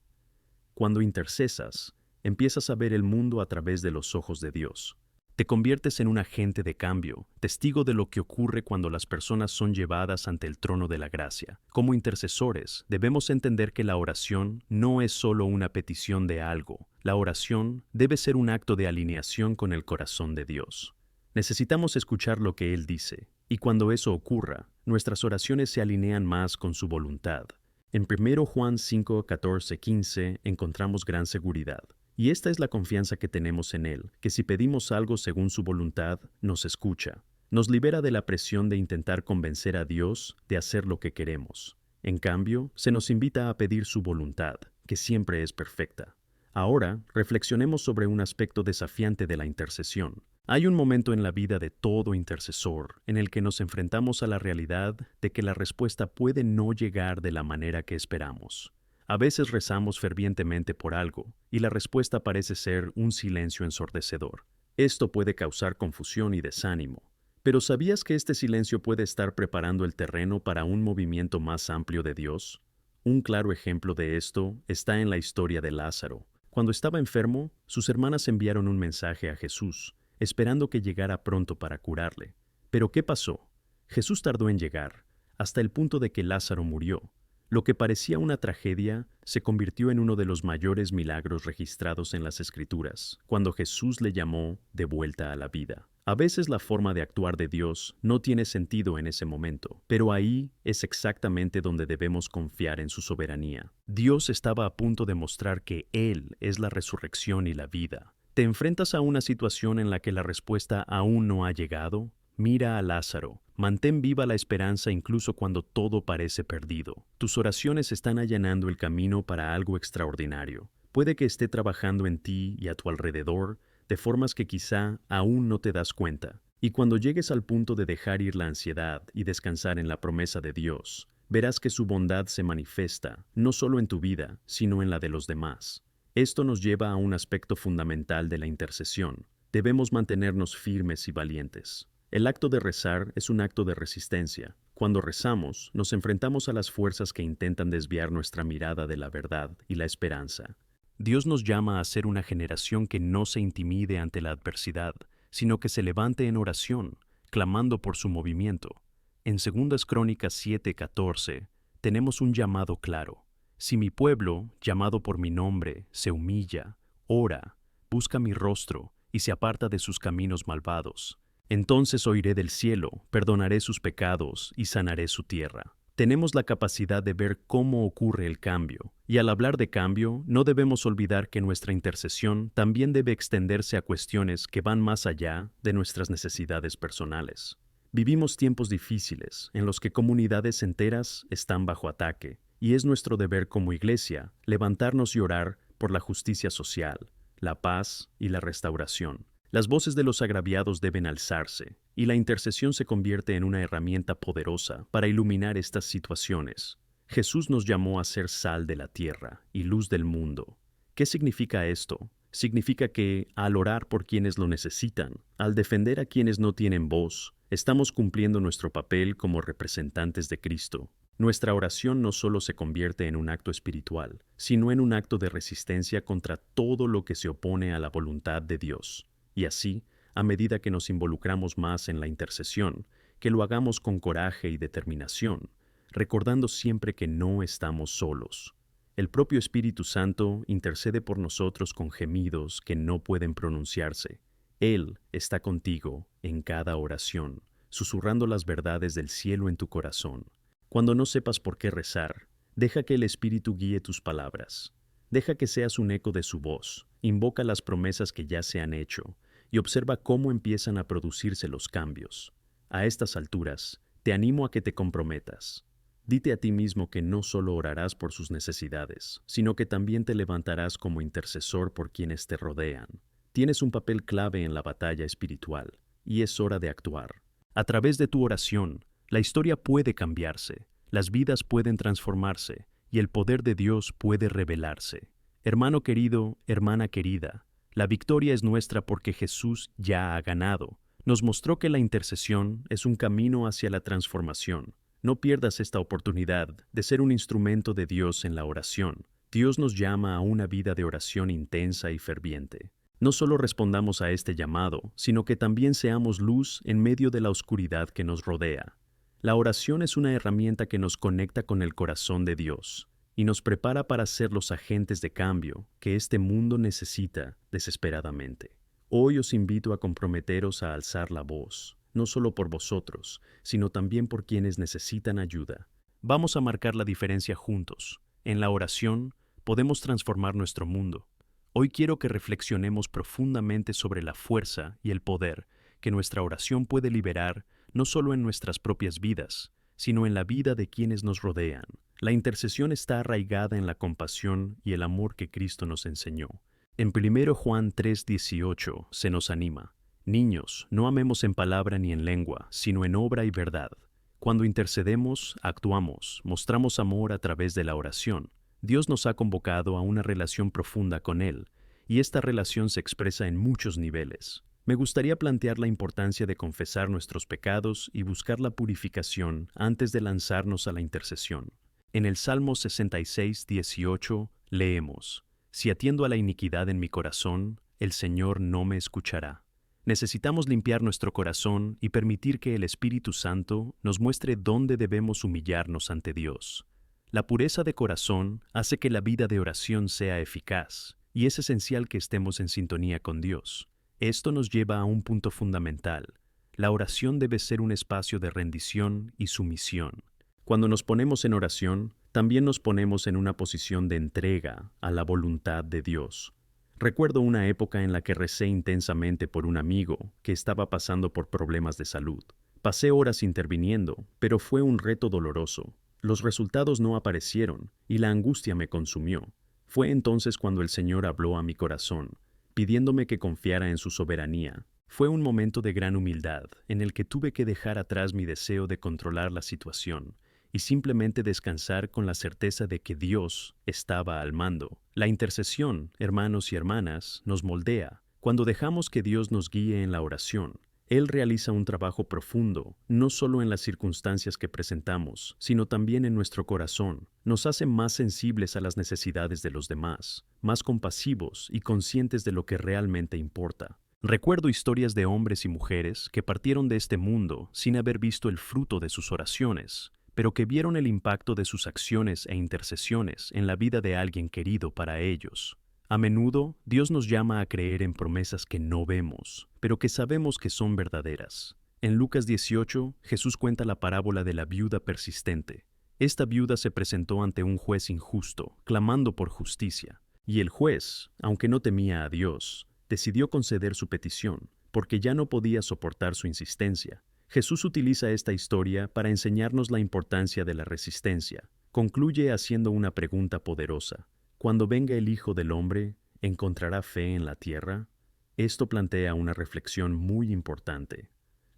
Cuando intercesas, empiezas a ver el mundo a través de los ojos de Dios. Te conviertes en un agente de cambio, testigo de lo que ocurre cuando las personas son llevadas ante el trono de la gracia. Como intercesores, debemos entender que la oración no es solo una petición de algo. La oración debe ser un acto de alineación con el corazón de Dios. Necesitamos escuchar lo que Él dice, y cuando eso ocurra, nuestras oraciones se alinean más con su voluntad. En 1 Juan 5:14-15 encontramos gran seguridad. Y esta es la confianza que tenemos en Él, que si pedimos algo según su voluntad, nos escucha. Nos libera de la presión de intentar convencer a Dios de hacer lo que queremos. En cambio, se nos invita a pedir su voluntad, que siempre es perfecta. Ahora, reflexionemos sobre un aspecto desafiante de la intercesión. Hay un momento en la vida de todo intercesor en el que nos enfrentamos a la realidad de que la respuesta puede no llegar de la manera que esperamos. A veces rezamos fervientemente por algo, y la respuesta parece ser un silencio ensordecedor. Esto puede causar confusión y desánimo. Pero ¿sabías que este silencio puede estar preparando el terreno para un movimiento más amplio de Dios? Un claro ejemplo de esto está en la historia de Lázaro. Cuando estaba enfermo, sus hermanas enviaron un mensaje a Jesús, esperando que llegara pronto para curarle. Pero ¿qué pasó? Jesús tardó en llegar, hasta el punto de que Lázaro murió. Lo que parecía una tragedia se convirtió en uno de los mayores milagros registrados en las Escrituras, cuando Jesús le llamó de vuelta a la vida. A veces la forma de actuar de Dios no tiene sentido en ese momento, pero ahí es exactamente donde debemos confiar en su soberanía. Dios estaba a punto de mostrar que Él es la resurrección y la vida. ¿Te enfrentas a una situación en la que la respuesta aún no ha llegado? Mira a Lázaro. Mantén viva la esperanza incluso cuando todo parece perdido. Tus oraciones están allanando el camino para algo extraordinario. Puede que esté trabajando en ti y a tu alrededor de formas que quizá aún no te das cuenta. Y cuando llegues al punto de dejar ir la ansiedad y descansar en la promesa de Dios, verás que su bondad se manifiesta no solo en tu vida, sino en la de los demás. Esto nos lleva a un aspecto fundamental de la intercesión. Debemos mantenernos firmes y valientes. El acto de rezar es un acto de resistencia. Cuando rezamos, nos enfrentamos a las fuerzas que intentan desviar nuestra mirada de la verdad y la esperanza. Dios nos llama a ser una generación que no se intimide ante la adversidad, sino que se levante en oración, clamando por su movimiento. En 2 Crónicas 7:14 tenemos un llamado claro. Si mi pueblo, llamado por mi nombre, se humilla, ora, busca mi rostro y se aparta de sus caminos malvados, entonces oiré del cielo, perdonaré sus pecados y sanaré su tierra. Tenemos la capacidad de ver cómo ocurre el cambio, y al hablar de cambio, no debemos olvidar que nuestra intercesión también debe extenderse a cuestiones que van más allá de nuestras necesidades personales. Vivimos tiempos difíciles en los que comunidades enteras están bajo ataque, y es nuestro deber como iglesia levantarnos y orar por la justicia social, la paz y la restauración. Las voces de los agraviados deben alzarse, y la intercesión se convierte en una herramienta poderosa para iluminar estas situaciones. Jesús nos llamó a ser sal de la tierra y luz del mundo. ¿Qué significa esto? Significa que, al orar por quienes lo necesitan, al defender a quienes no tienen voz, estamos cumpliendo nuestro papel como representantes de Cristo. Nuestra oración no solo se convierte en un acto espiritual, sino en un acto de resistencia contra todo lo que se opone a la voluntad de Dios. Y así, a medida que nos involucramos más en la intercesión, que lo hagamos con coraje y determinación, recordando siempre que no estamos solos. El propio Espíritu Santo intercede por nosotros con gemidos que no pueden pronunciarse. Él está contigo en cada oración, susurrando las verdades del cielo en tu corazón. Cuando no sepas por qué rezar, deja que el Espíritu guíe tus palabras. Deja que seas un eco de su voz. Invoca las promesas que ya se han hecho y observa cómo empiezan a producirse los cambios. A estas alturas, te animo a que te comprometas. Dite a ti mismo que no solo orarás por sus necesidades, sino que también te levantarás como intercesor por quienes te rodean. Tienes un papel clave en la batalla espiritual, y es hora de actuar. A través de tu oración, la historia puede cambiarse, las vidas pueden transformarse, y el poder de Dios puede revelarse. Hermano querido, hermana querida, la victoria es nuestra porque Jesús ya ha ganado. Nos mostró que la intercesión es un camino hacia la transformación. No pierdas esta oportunidad de ser un instrumento de Dios en la oración. Dios nos llama a una vida de oración intensa y ferviente. No solo respondamos a este llamado, sino que también seamos luz en medio de la oscuridad que nos rodea. La oración es una herramienta que nos conecta con el corazón de Dios y nos prepara para ser los agentes de cambio que este mundo necesita desesperadamente. Hoy os invito a comprometeros a alzar la voz, no solo por vosotros, sino también por quienes necesitan ayuda. Vamos a marcar la diferencia juntos. En la oración podemos transformar nuestro mundo. Hoy quiero que reflexionemos profundamente sobre la fuerza y el poder que nuestra oración puede liberar no solo en nuestras propias vidas, sino en la vida de quienes nos rodean. La intercesión está arraigada en la compasión y el amor que Cristo nos enseñó. En 1 Juan 3:18 se nos anima: Niños, no amemos en palabra ni en lengua, sino en obra y verdad. Cuando intercedemos, actuamos, mostramos amor a través de la oración. Dios nos ha convocado a una relación profunda con Él, y esta relación se expresa en muchos niveles. Me gustaría plantear la importancia de confesar nuestros pecados y buscar la purificación antes de lanzarnos a la intercesión. En el Salmo 66:18 leemos: Si atiendo a la iniquidad en mi corazón, el Señor no me escuchará. Necesitamos limpiar nuestro corazón y permitir que el Espíritu Santo nos muestre dónde debemos humillarnos ante Dios. La pureza de corazón hace que la vida de oración sea eficaz, y es esencial que estemos en sintonía con Dios. Esto nos lleva a un punto fundamental. La oración debe ser un espacio de rendición y sumisión. Cuando nos ponemos en oración, también nos ponemos en una posición de entrega a la voluntad de Dios. Recuerdo una época en la que recé intensamente por un amigo que estaba pasando por problemas de salud. Pasé horas interviniendo, pero fue un reto doloroso. Los resultados no aparecieron y la angustia me consumió. Fue entonces cuando el Señor habló a mi corazón, pidiéndome que confiara en su soberanía. Fue un momento de gran humildad, en el que tuve que dejar atrás mi deseo de controlar la situación y simplemente descansar con la certeza de que Dios estaba al mando. La intercesión, hermanos y hermanas, nos moldea. Cuando dejamos que Dios nos guíe en la oración, Él realiza un trabajo profundo, no solo en las circunstancias que presentamos, sino también en nuestro corazón. Nos hace más sensibles a las necesidades de los demás, más compasivos y conscientes de lo que realmente importa. Recuerdo historias de hombres y mujeres que partieron de este mundo sin haber visto el fruto de sus oraciones, pero que vieron el impacto de sus acciones e intercesiones en la vida de alguien querido para ellos. A menudo, Dios nos llama a creer en promesas que no vemos, pero que sabemos que son verdaderas. En Lucas 18, Jesús cuenta la parábola de la viuda persistente. Esta viuda se presentó ante un juez injusto, clamando por justicia, y el juez, aunque no temía a Dios, decidió conceder su petición, porque ya no podía soportar su insistencia. Jesús utiliza esta historia para enseñarnos la importancia de la resistencia. Concluye haciendo una pregunta poderosa. Cuando venga el Hijo del Hombre, ¿encontrará fe en la tierra? Esto plantea una reflexión muy importante.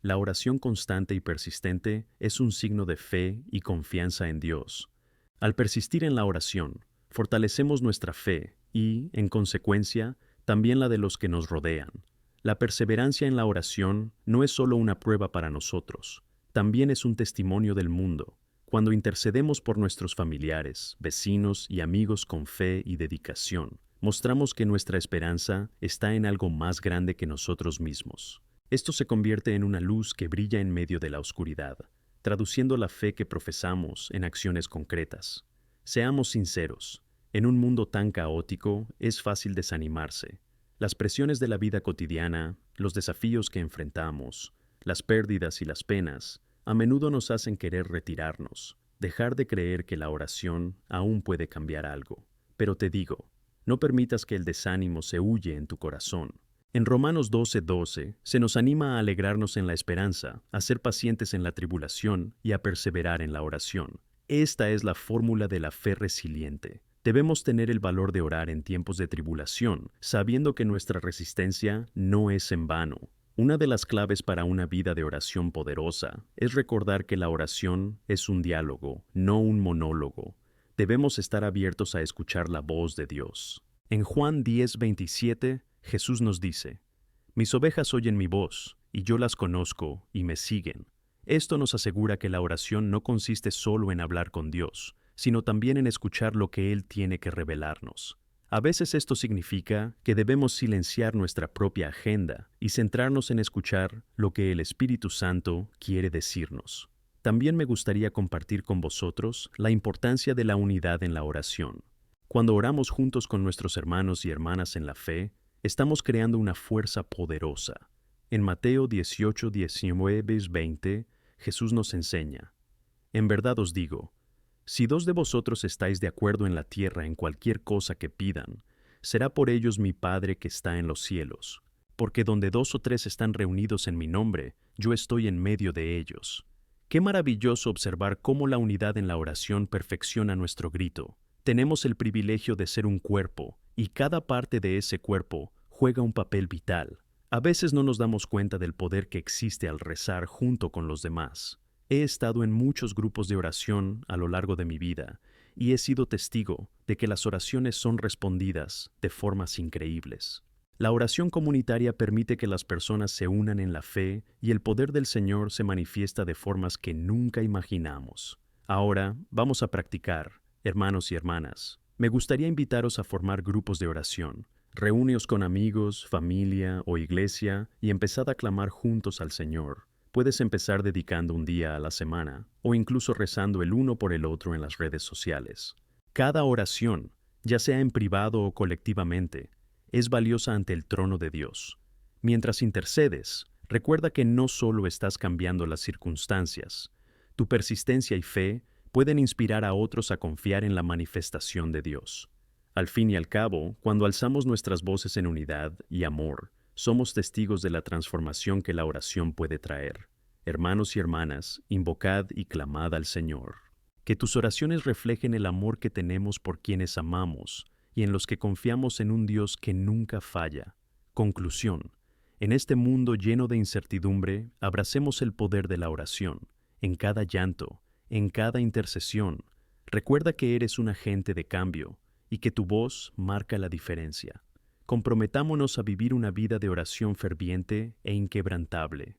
La oración constante y persistente es un signo de fe y confianza en Dios. Al persistir en la oración, fortalecemos nuestra fe y, en consecuencia, también la de los que nos rodean. La perseverancia en la oración no es solo una prueba para nosotros, también es un testimonio del mundo. Cuando intercedemos por nuestros familiares, vecinos y amigos con fe y dedicación, mostramos que nuestra esperanza está en algo más grande que nosotros mismos. Esto se convierte en una luz que brilla en medio de la oscuridad, traduciendo la fe que profesamos en acciones concretas. Seamos sinceros, en un mundo tan caótico es fácil desanimarse. Las presiones de la vida cotidiana, los desafíos que enfrentamos, las pérdidas y las penas, a menudo nos hacen querer retirarnos, dejar de creer que la oración aún puede cambiar algo. Pero te digo, no permitas que el desánimo se huye en tu corazón. En Romanos 12:12 se nos anima a alegrarnos en la esperanza, a ser pacientes en la tribulación y a perseverar en la oración. Esta es la fórmula de la fe resiliente. Debemos tener el valor de orar en tiempos de tribulación, sabiendo que nuestra resistencia no es en vano. Una de las claves para una vida de oración poderosa es recordar que la oración es un diálogo, no un monólogo. Debemos estar abiertos a escuchar la voz de Dios. En Juan 10:27, Jesús nos dice: «Mis ovejas oyen mi voz, y yo las conozco y me siguen». Esto nos asegura que la oración no consiste solo en hablar con Dios, sino también en escuchar lo que Él tiene que revelarnos. A veces esto significa que debemos silenciar nuestra propia agenda y centrarnos en escuchar lo que el Espíritu Santo quiere decirnos. También me gustaría compartir con vosotros la importancia de la unidad en la oración. Cuando oramos juntos con nuestros hermanos y hermanas en la fe, estamos creando una fuerza poderosa. En Mateo 18:19-20, Jesús nos enseña: «En verdad os digo, si 2 de vosotros estáis de acuerdo en la tierra en cualquier cosa que pidan, será por ellos mi Padre que está en los cielos. Porque donde 2 o 3 están reunidos en mi nombre, yo estoy en medio de ellos». Qué maravilloso observar cómo la unidad en la oración perfecciona nuestro grito. Tenemos el privilegio de ser un cuerpo, y cada parte de ese cuerpo juega un papel vital. A veces no nos damos cuenta del poder que existe al rezar junto con los demás. He estado en muchos grupos de oración a lo largo de mi vida y he sido testigo de que las oraciones son respondidas de formas increíbles. La oración comunitaria permite que las personas se unan en la fe y el poder del Señor se manifiesta de formas que nunca imaginamos. Ahora vamos a practicar, hermanos y hermanas. Me gustaría invitaros a formar grupos de oración. Reúneos con amigos, familia o iglesia y empezad a clamar juntos al Señor. Puedes empezar dedicando un día a la semana o incluso rezando el uno por el otro en las redes sociales. Cada oración, ya sea en privado o colectivamente, es valiosa ante el trono de Dios. Mientras intercedes, recuerda que no solo estás cambiando las circunstancias, tu persistencia y fe pueden inspirar a otros a confiar en la manifestación de Dios. Al fin y al cabo, cuando alzamos nuestras voces en unidad y amor, somos testigos de la transformación que la oración puede traer. Hermanos y hermanas, invocad y clamad al Señor. Que tus oraciones reflejen el amor que tenemos por quienes amamos y en los que confiamos en un Dios que nunca falla. Conclusión. En este mundo lleno de incertidumbre, abracemos el poder de la oración. En cada llanto, en cada intercesión, recuerda que eres un agente de cambio y que tu voz marca la diferencia. Comprometámonos a vivir una vida de oración ferviente e inquebrantable,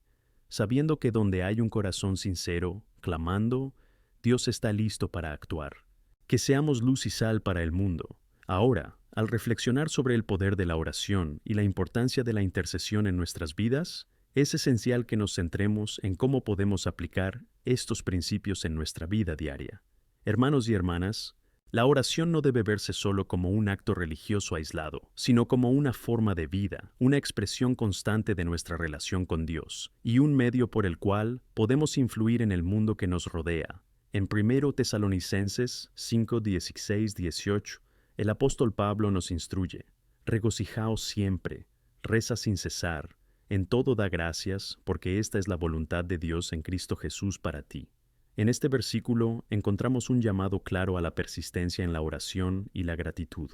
sabiendo que donde hay un corazón sincero, clamando, Dios está listo para actuar. Que seamos luz y sal para el mundo. Ahora, al reflexionar sobre el poder de la oración y la importancia de la intercesión en nuestras vidas, es esencial que nos centremos en cómo podemos aplicar estos principios en nuestra vida diaria. Hermanos y hermanas, la oración no debe verse solo como un acto religioso aislado, sino como una forma de vida, una expresión constante de nuestra relación con Dios y un medio por el cual podemos influir en el mundo que nos rodea. En 1 Tesalonicenses 5, 16, 18, el apóstol Pablo nos instruye: regocijaos siempre, reza sin cesar, en todo da gracias, porque esta es la voluntad de Dios en Cristo Jesús para ti. En este versículo encontramos un llamado claro a la persistencia en la oración y la gratitud.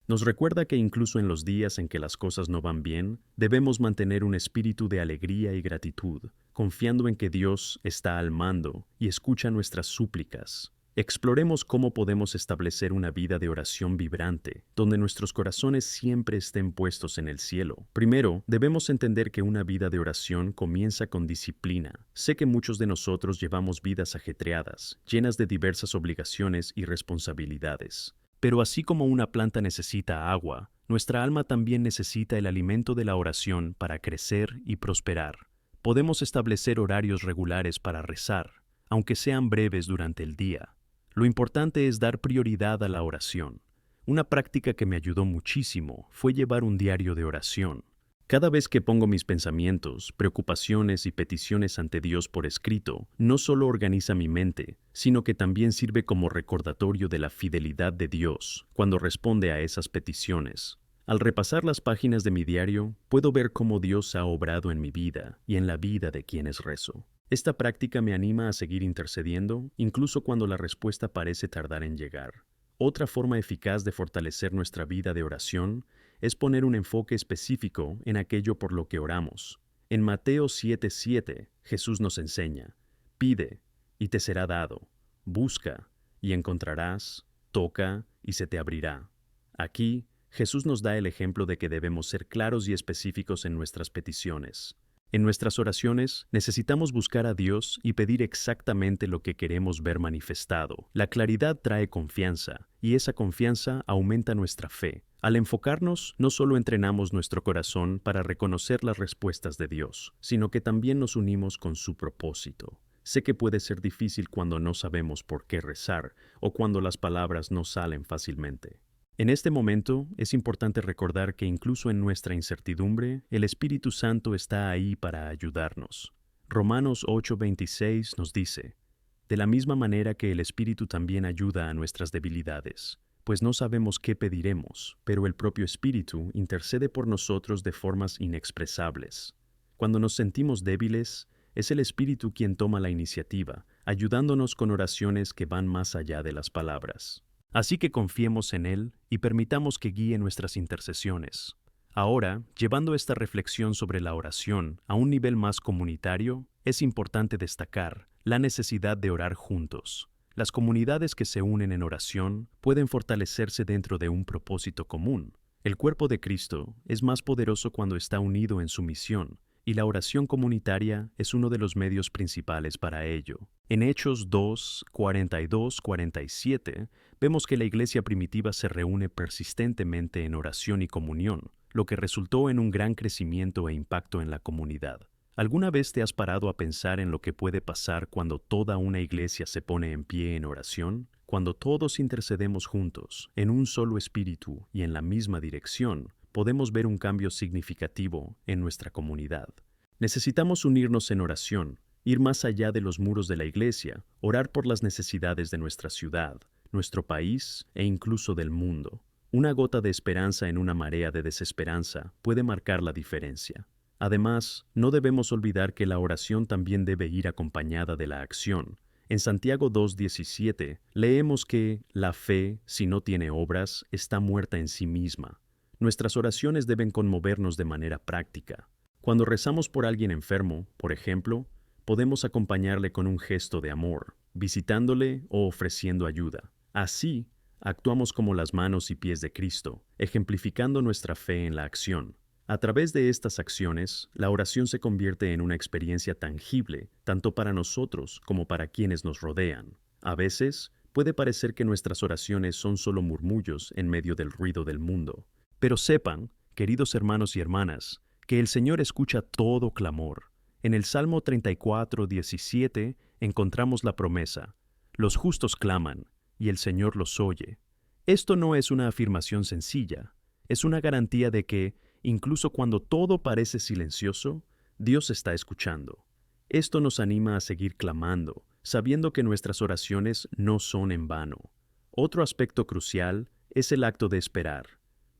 Nos recuerda que incluso en los días en que las cosas no van bien, debemos mantener un espíritu de alegría y gratitud, confiando en que Dios está al mando y escucha nuestras súplicas. Exploremos cómo podemos establecer una vida de oración vibrante, donde nuestros corazones siempre estén puestos en el cielo. Primero, debemos entender que una vida de oración comienza con disciplina. Sé que muchos de nosotros llevamos vidas ajetreadas, llenas de diversas obligaciones y responsabilidades. Pero así como una planta necesita agua, nuestra alma también necesita el alimento de la oración para crecer y prosperar. Podemos establecer horarios regulares para rezar, aunque sean breves durante el día. Lo importante es dar prioridad a la oración. Una práctica que me ayudó muchísimo fue llevar un diario de oración. Cada vez que pongo mis pensamientos, preocupaciones y peticiones ante Dios por escrito, no solo organiza mi mente, sino que también sirve como recordatorio de la fidelidad de Dios cuando responde a esas peticiones. Al repasar las páginas de mi diario, puedo ver cómo Dios ha obrado en mi vida y en la vida de quienes rezo. Esta práctica me anima a seguir intercediendo, incluso cuando la respuesta parece tardar en llegar. Otra forma eficaz de fortalecer nuestra vida de oración es poner un enfoque específico en aquello por lo que oramos. En Mateo 7:7, Jesús nos enseña: pide, y te será dado; busca, y encontrarás; toca, y se te abrirá. Aquí, Jesús nos da el ejemplo de que debemos ser claros y específicos en nuestras peticiones. En nuestras oraciones, necesitamos buscar a Dios y pedir exactamente lo que queremos ver manifestado. La claridad trae confianza, y esa confianza aumenta nuestra fe. Al enfocarnos, no solo entrenamos nuestro corazón para reconocer las respuestas de Dios, sino que también nos unimos con su propósito. Sé que puede ser difícil cuando no sabemos por qué rezar o cuando las palabras no salen fácilmente. En este momento es importante recordar que incluso en nuestra incertidumbre, el Espíritu Santo está ahí para ayudarnos. Romanos 8:26 nos dice: de la misma manera que el Espíritu también ayuda a nuestras debilidades, pues no sabemos qué pediremos, pero el propio Espíritu intercede por nosotros de formas inexpresables. Cuando nos sentimos débiles, es el Espíritu quien toma la iniciativa, ayudándonos con oraciones que van más allá de las palabras. Así que confiemos en Él y permitamos que guíe nuestras intercesiones. Ahora, llevando esta reflexión sobre la oración a un nivel más comunitario, es importante destacar la necesidad de orar juntos. Las comunidades que se unen en oración pueden fortalecerse dentro de un propósito común. El cuerpo de Cristo es más poderoso cuando está unido en su misión, y la oración comunitaria es uno de los medios principales para ello. En Hechos 2, 42-47, vemos que la iglesia primitiva se reúne persistentemente en oración y comunión, lo que resultó en un gran crecimiento e impacto en la comunidad. ¿Alguna vez te has parado a pensar en lo que puede pasar cuando toda una iglesia se pone en pie en oración? Cuando todos intercedemos juntos, en un solo espíritu y en la misma dirección, podemos ver un cambio significativo en nuestra comunidad. Necesitamos unirnos en oración, ir más allá de los muros de la iglesia, orar por las necesidades de nuestra ciudad, nuestro país e incluso del mundo. Una gota de esperanza en una marea de desesperanza puede marcar la diferencia. Además, no debemos olvidar que la oración también debe ir acompañada de la acción. En Santiago 2:17 leemos que la fe, si no tiene obras, está muerta en sí misma. Nuestras oraciones deben conmovernos de manera práctica. Cuando rezamos por alguien enfermo, por ejemplo, podemos acompañarle con un gesto de amor, visitándole o ofreciendo ayuda. Así, actuamos como las manos y pies de Cristo, ejemplificando nuestra fe en la acción. A través de estas acciones, la oración se convierte en una experiencia tangible, tanto para nosotros como para quienes nos rodean. A veces, puede parecer que nuestras oraciones son solo murmullos en medio del ruido del mundo. Pero sepan, queridos hermanos y hermanas, que el Señor escucha todo clamor. En el Salmo 34:17 encontramos la promesa: los justos claman, y el Señor los oye. Esto no es una afirmación sencilla, es una garantía de que, incluso cuando todo parece silencioso, Dios está escuchando. Esto nos anima a seguir clamando, sabiendo que nuestras oraciones no son en vano. Otro aspecto crucial es el acto de esperar.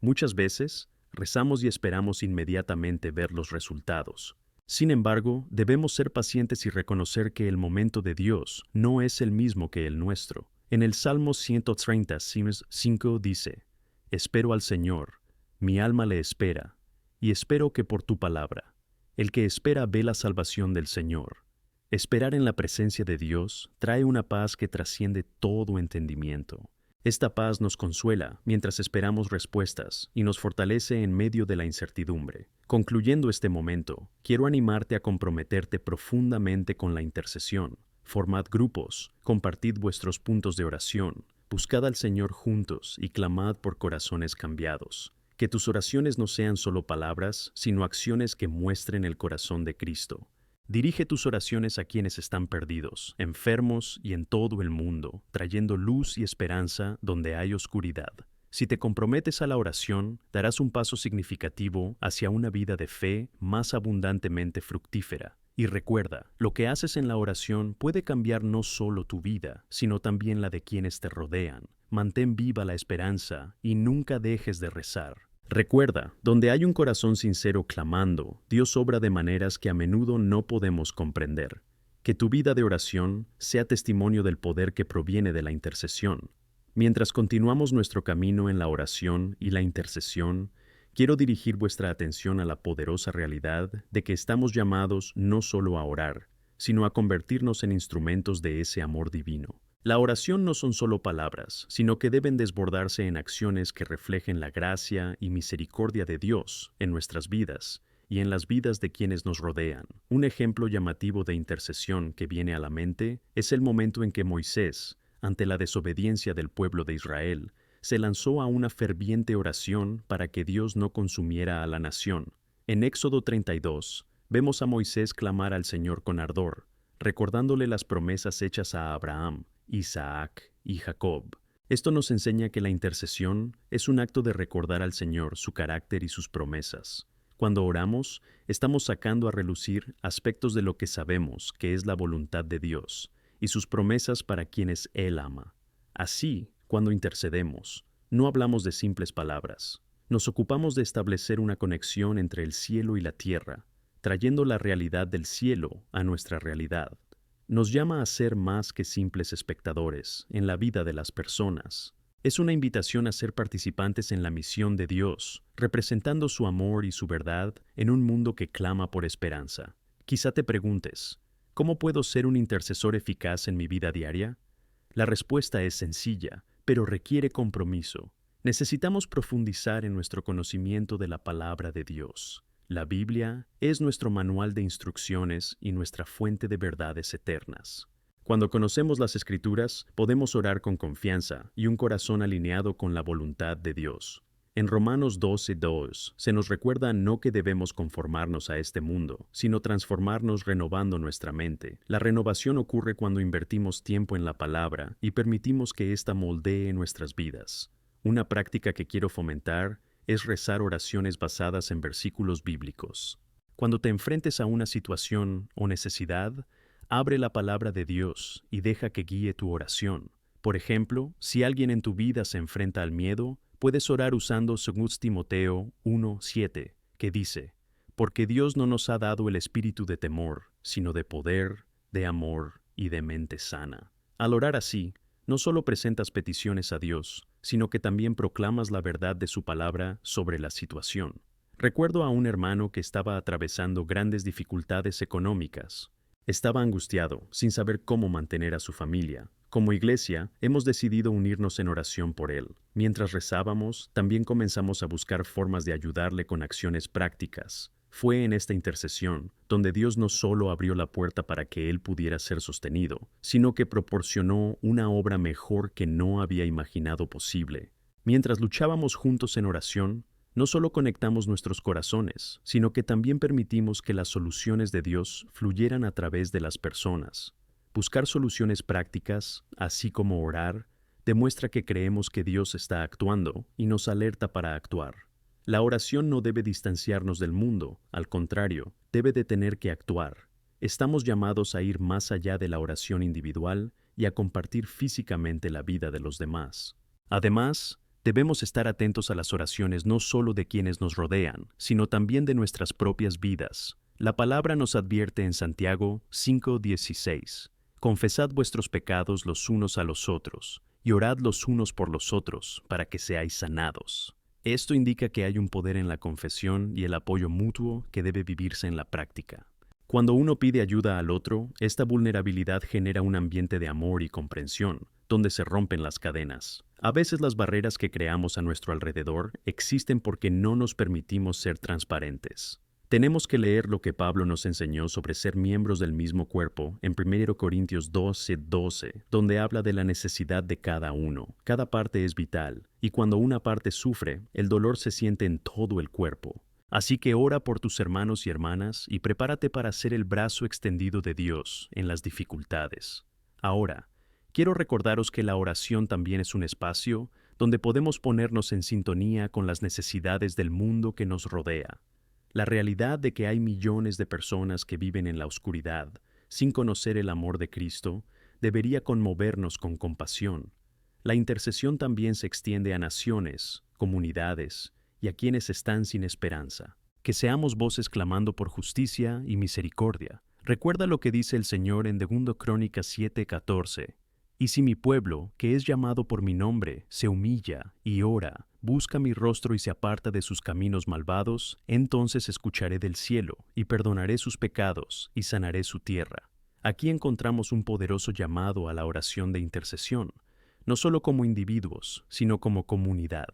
Muchas veces, rezamos y esperamos inmediatamente ver los resultados. Sin embargo, debemos ser pacientes y reconocer que el momento de Dios no es el mismo que el nuestro. En el Salmo 135 dice: Espero al Señor, mi alma le espera, y espero que por tu palabra. El que espera ve la salvación del Señor. Esperar en la presencia de Dios trae una paz que trasciende todo entendimiento. Esta paz nos consuela mientras esperamos respuestas y nos fortalece en medio de la incertidumbre. Concluyendo este momento, quiero animarte a comprometerte profundamente con la intercesión. Formad grupos, compartid vuestros puntos de oración, buscad al Señor juntos y clamad por corazones cambiados. Que tus oraciones no sean solo palabras, sino acciones que muestren el corazón de Cristo. Dirige tus oraciones a quienes están perdidos, enfermos y en todo el mundo, trayendo luz y esperanza donde hay oscuridad. Si te comprometes a la oración, darás un paso significativo hacia una vida de fe más abundantemente fructífera. Y recuerda, lo que haces en la oración puede cambiar no solo tu vida, sino también la de quienes te rodean. Mantén viva la esperanza y nunca dejes de rezar. Recuerda, donde hay un corazón sincero clamando, Dios obra de maneras que a menudo no podemos comprender. Que tu vida de oración sea testimonio del poder que proviene de la intercesión. Mientras continuamos nuestro camino en la oración y la intercesión, quiero dirigir vuestra atención a la poderosa realidad de que estamos llamados no solo a orar, sino a convertirnos en instrumentos de ese amor divino. La oración no son solo palabras, sino que deben desbordarse en acciones que reflejen la gracia y misericordia de Dios en nuestras vidas y en las vidas de quienes nos rodean. Un ejemplo llamativo de intercesión que viene a la mente es el momento en que Moisés, ante la desobediencia del pueblo de Israel, se lanzó a una ferviente oración para que Dios no consumiera a la nación. En Éxodo 32, vemos a Moisés clamar al Señor con ardor, recordándole las promesas hechas a Abraham, Isaac y Jacob. Esto nos enseña que la intercesión es un acto de recordar al Señor su carácter y sus promesas. Cuando oramos, estamos sacando a relucir aspectos de lo que sabemos que es la voluntad de Dios y sus promesas para quienes Él ama. Así, cuando intercedemos, no hablamos de simples palabras. Nos ocupamos de establecer una conexión entre el cielo y la tierra, trayendo la realidad del cielo a nuestra realidad. Nos llama a ser más que simples espectadores en la vida de las personas. Es una invitación a ser participantes en la misión de Dios, representando su amor y su verdad en un mundo que clama por esperanza. Quizá te preguntes, ¿cómo puedo ser un intercesor eficaz en mi vida diaria? La respuesta es sencilla, pero requiere compromiso. Necesitamos profundizar en nuestro conocimiento de la palabra de Dios. La Biblia es nuestro manual de instrucciones y nuestra fuente de verdades eternas. Cuando conocemos las Escrituras, podemos orar con confianza y un corazón alineado con la voluntad de Dios. En Romanos 12:2 se nos recuerda no que debemos conformarnos a este mundo, sino transformarnos renovando nuestra mente. La renovación ocurre cuando invertimos tiempo en la palabra y permitimos que ésta moldee nuestras vidas. Una práctica que quiero fomentar es rezar oraciones basadas en versículos bíblicos. Cuando te enfrentes a una situación o necesidad, abre la palabra de Dios y deja que guíe tu oración. Por ejemplo, si alguien en tu vida se enfrenta al miedo, puedes orar usando 2 Timoteo 1:7, que dice: «Porque Dios no nos ha dado el espíritu de temor, sino de poder, de amor y de mente sana». Al orar así, no solo presentas peticiones a Dios, sino que también proclamas la verdad de su palabra sobre la situación. Recuerdo a un hermano que estaba atravesando grandes dificultades económicas. Estaba angustiado, sin saber cómo mantener a su familia. Como iglesia, hemos decidido unirnos en oración por él. Mientras rezábamos, también comenzamos a buscar formas de ayudarle con acciones prácticas. Fue en esta intercesión donde Dios no solo abrió la puerta para que él pudiera ser sostenido, sino que proporcionó una obra mejor que no había imaginado posible. Mientras luchábamos juntos en oración, no solo conectamos nuestros corazones, sino que también permitimos que las soluciones de Dios fluyeran a través de las personas. Buscar soluciones prácticas, así como orar, demuestra que creemos que Dios está actuando y nos alerta para actuar. La oración no debe distanciarnos del mundo, al contrario, debe de tener que actuar. Estamos llamados a ir más allá de la oración individual y a compartir físicamente la vida de los demás. Además, debemos estar atentos a las oraciones no solo de quienes nos rodean, sino también de nuestras propias vidas. La palabra nos advierte en Santiago 5:16: «Confesad vuestros pecados los unos a los otros, y orad los unos por los otros, para que seáis sanados». Esto indica que hay un poder en la confesión y el apoyo mutuo que debe vivirse en la práctica. Cuando uno pide ayuda al otro, esta vulnerabilidad genera un ambiente de amor y comprensión, donde se rompen las cadenas. A veces las barreras que creamos a nuestro alrededor existen porque no nos permitimos ser transparentes. Tenemos que leer lo que Pablo nos enseñó sobre ser miembros del mismo cuerpo en 1 Corintios 12:12, donde habla de la necesidad de cada uno. Cada parte es vital, y cuando una parte sufre, el dolor se siente en todo el cuerpo. Así que ora por tus hermanos y hermanas y prepárate para ser el brazo extendido de Dios en las dificultades. Ahora, quiero recordaros que la oración también es un espacio donde podemos ponernos en sintonía con las necesidades del mundo que nos rodea. La realidad de que hay millones de personas que viven en la oscuridad, sin conocer el amor de Cristo, debería conmovernos con compasión. La intercesión también se extiende a naciones, comunidades y a quienes están sin esperanza. Que seamos voces clamando por justicia y misericordia. Recuerda lo que dice el Señor en 2 Crónicas 7:14. «Y si mi pueblo, que es llamado por mi nombre, se humilla y ora, busca mi rostro y se aparta de sus caminos malvados, entonces escucharé del cielo y perdonaré sus pecados y sanaré su tierra». Aquí encontramos un poderoso llamado a la oración de intercesión, no solo como individuos, sino como comunidad.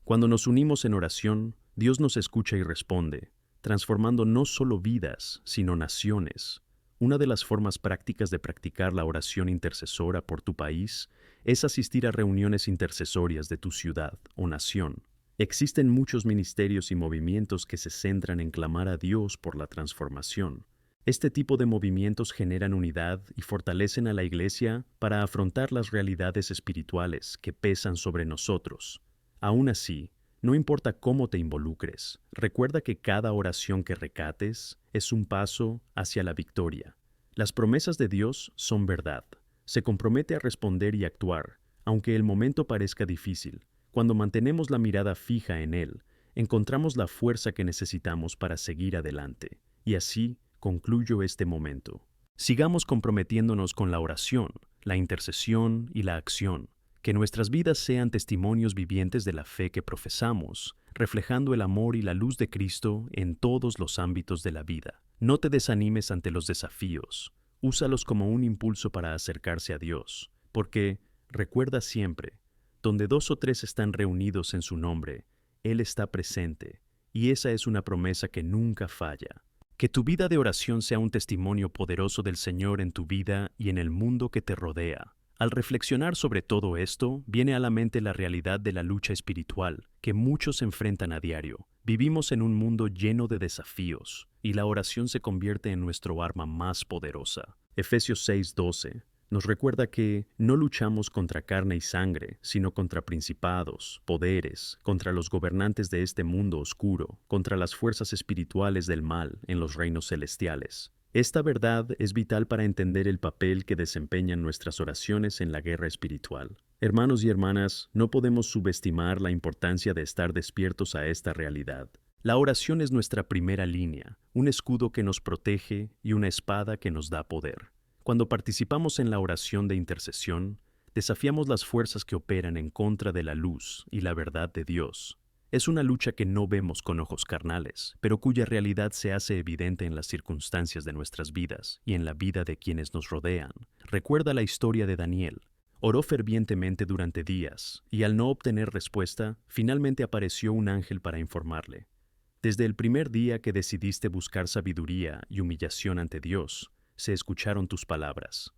Cuando nos unimos en oración, Dios nos escucha y responde, transformando no solo vidas, sino naciones. Una de las formas prácticas de practicar la oración intercesora por tu país es asistir a reuniones intercesorias de tu ciudad o nación. Existen muchos ministerios y movimientos que se centran en clamar a Dios por la transformación. Este tipo de movimientos generan unidad y fortalecen a la Iglesia para afrontar las realidades espirituales que pesan sobre nosotros. Aún así, no importa cómo te involucres, recuerda que cada oración que recates es un paso hacia la victoria. Las promesas de Dios son verdad. Se compromete a responder y actuar, aunque el momento parezca difícil. Cuando mantenemos la mirada fija en Él, encontramos la fuerza que necesitamos para seguir adelante. Y así concluyo este momento. Sigamos comprometiéndonos con la oración, la intercesión y la acción. Que nuestras vidas sean testimonios vivientes de la fe que profesamos, reflejando el amor y la luz de Cristo en todos los ámbitos de la vida. No te desanimes ante los desafíos. Úsalos como un impulso para acercarse a Dios, porque, recuerda siempre, donde 2 o 3 están reunidos en su nombre, Él está presente, y esa es una promesa que nunca falla. Que tu vida de oración sea un testimonio poderoso del Señor en tu vida y en el mundo que te rodea. Al reflexionar sobre todo esto, viene a la mente la realidad de la lucha espiritual que muchos enfrentan a diario. Vivimos en un mundo lleno de desafíos, y la oración se convierte en nuestro arma más poderosa. Efesios 6:12 nos recuerda que no luchamos contra carne y sangre, sino contra principados, poderes, contra los gobernantes de este mundo oscuro, contra las fuerzas espirituales del mal en los reinos celestiales. Esta verdad es vital para entender el papel que desempeñan nuestras oraciones en la guerra espiritual. Hermanos y hermanas, no podemos subestimar la importancia de estar despiertos a esta realidad. La oración es nuestra primera línea, un escudo que nos protege y una espada que nos da poder. Cuando participamos en la oración de intercesión, desafiamos las fuerzas que operan en contra de la luz y la verdad de Dios. Es una lucha que no vemos con ojos carnales, pero cuya realidad se hace evidente en las circunstancias de nuestras vidas y en la vida de quienes nos rodean. Recuerda la historia de Daniel. Oró fervientemente durante días, y al no obtener respuesta, finalmente apareció un ángel para informarle. Desde el primer día que decidiste buscar sabiduría y humillación ante Dios, se escucharon tus palabras.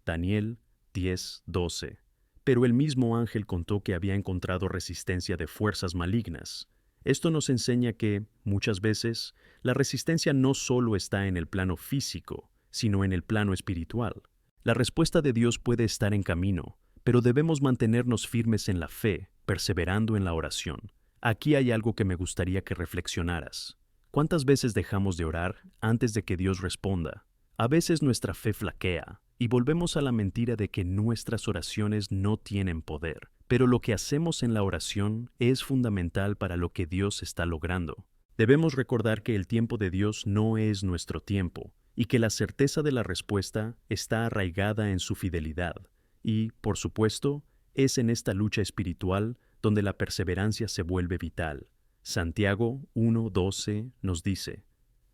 Daniel 10:12. Pero el mismo ángel contó que había encontrado resistencia de fuerzas malignas. Esto nos enseña que, muchas veces, la resistencia no solo está en el plano físico, sino en el plano espiritual. La respuesta de Dios puede estar en camino, pero debemos mantenernos firmes en la fe, perseverando en la oración. Aquí hay algo que me gustaría que reflexionaras. ¿Cuántas veces dejamos de orar antes de que Dios responda? A veces nuestra fe flaquea y volvemos a la mentira de que nuestras oraciones no tienen poder, pero lo que hacemos en la oración es fundamental para lo que Dios está logrando. Debemos recordar que el tiempo de Dios no es nuestro tiempo y que la certeza de la respuesta está arraigada en su fidelidad y, por supuesto, es en esta lucha espiritual donde la perseverancia se vuelve vital. Santiago 1:12 nos dice: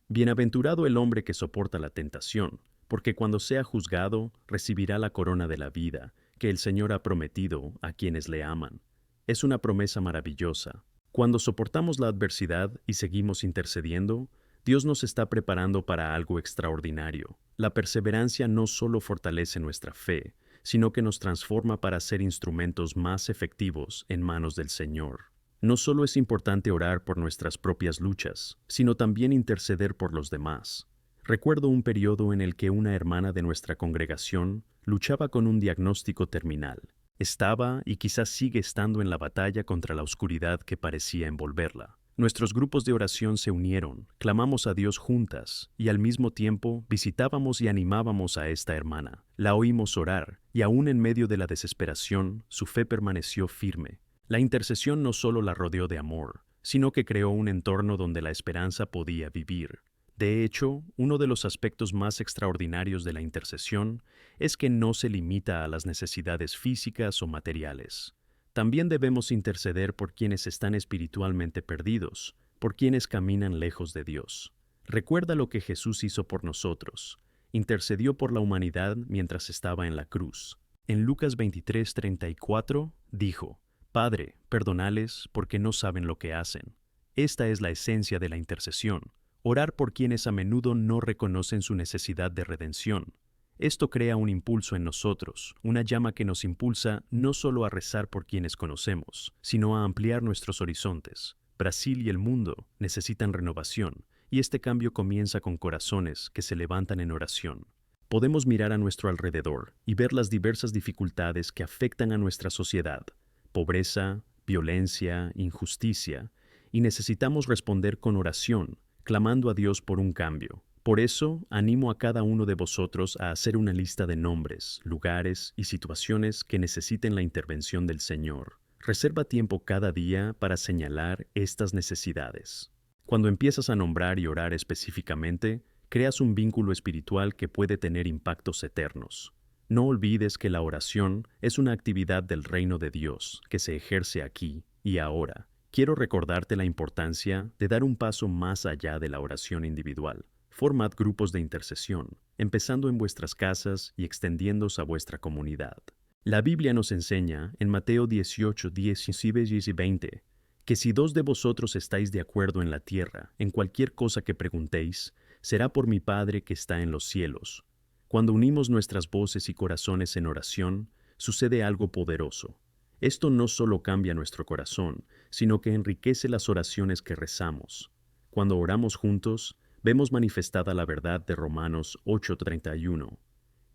Bienaventurado el hombre que soporta la tentación, porque cuando sea juzgado recibirá la corona de la vida que el Señor ha prometido a quienes le aman. Es una promesa maravillosa. Cuando soportamos la adversidad y seguimos intercediendo, Dios nos está preparando para algo extraordinario. La perseverancia no solo fortalece nuestra fe, sino que nos transforma para ser instrumentos más efectivos en manos del Señor. No solo es importante orar por nuestras propias luchas, sino también interceder por los demás. Recuerdo un periodo en el que una hermana de nuestra congregación luchaba con un diagnóstico terminal. Estaba y quizás sigue estando en la batalla contra la oscuridad que parecía envolverla. Nuestros grupos de oración se unieron, clamamos a Dios juntas y al mismo tiempo visitábamos y animábamos a esta hermana. La oímos orar y aún en medio de la desesperación, su fe permaneció firme. La intercesión no solo la rodeó de amor, sino que creó un entorno donde la esperanza podía vivir. De hecho, uno de los aspectos más extraordinarios de la intercesión es que no se limita a las necesidades físicas o materiales. También debemos interceder por quienes están espiritualmente perdidos, por quienes caminan lejos de Dios. Recuerda lo que Jesús hizo por nosotros. Intercedió por la humanidad mientras estaba en la cruz. En Lucas 23:34 dijo: Padre, perdónales porque no saben lo que hacen. Esta es la esencia de la intercesión, orar por quienes a menudo no reconocen su necesidad de redención. Esto crea un impulso en nosotros, una llama que nos impulsa no solo a rezar por quienes conocemos, sino a ampliar nuestros horizontes. Brasil y el mundo necesitan renovación, y este cambio comienza con corazones que se levantan en oración. Podemos mirar a nuestro alrededor y ver las diversas dificultades que afectan a nuestra sociedad: pobreza, violencia, injusticia, y necesitamos responder con oración, clamando a Dios por un cambio. Por eso, animo a cada uno de vosotros a hacer una lista de nombres, lugares y situaciones que necesiten la intervención del Señor. Reserva tiempo cada día para señalar estas necesidades. Cuando empiezas a nombrar y orar específicamente, creas un vínculo espiritual que puede tener impactos eternos. No olvides que la oración es una actividad del reino de Dios que se ejerce aquí y ahora. Quiero recordarte la importancia de dar un paso más allá de la oración individual. Formad grupos de intercesión, empezando en vuestras casas y extendiéndose a vuestra comunidad. La Biblia nos enseña, en Mateo 18:19 y 20, que si 2 de vosotros estáis de acuerdo en la tierra, en cualquier cosa que preguntéis, será por mi Padre que está en los cielos. Cuando unimos nuestras voces y corazones en oración, sucede algo poderoso. Esto no solo cambia nuestro corazón, sino que enriquece las oraciones que rezamos. Cuando oramos juntos, vemos manifestada la verdad de Romanos 8:31.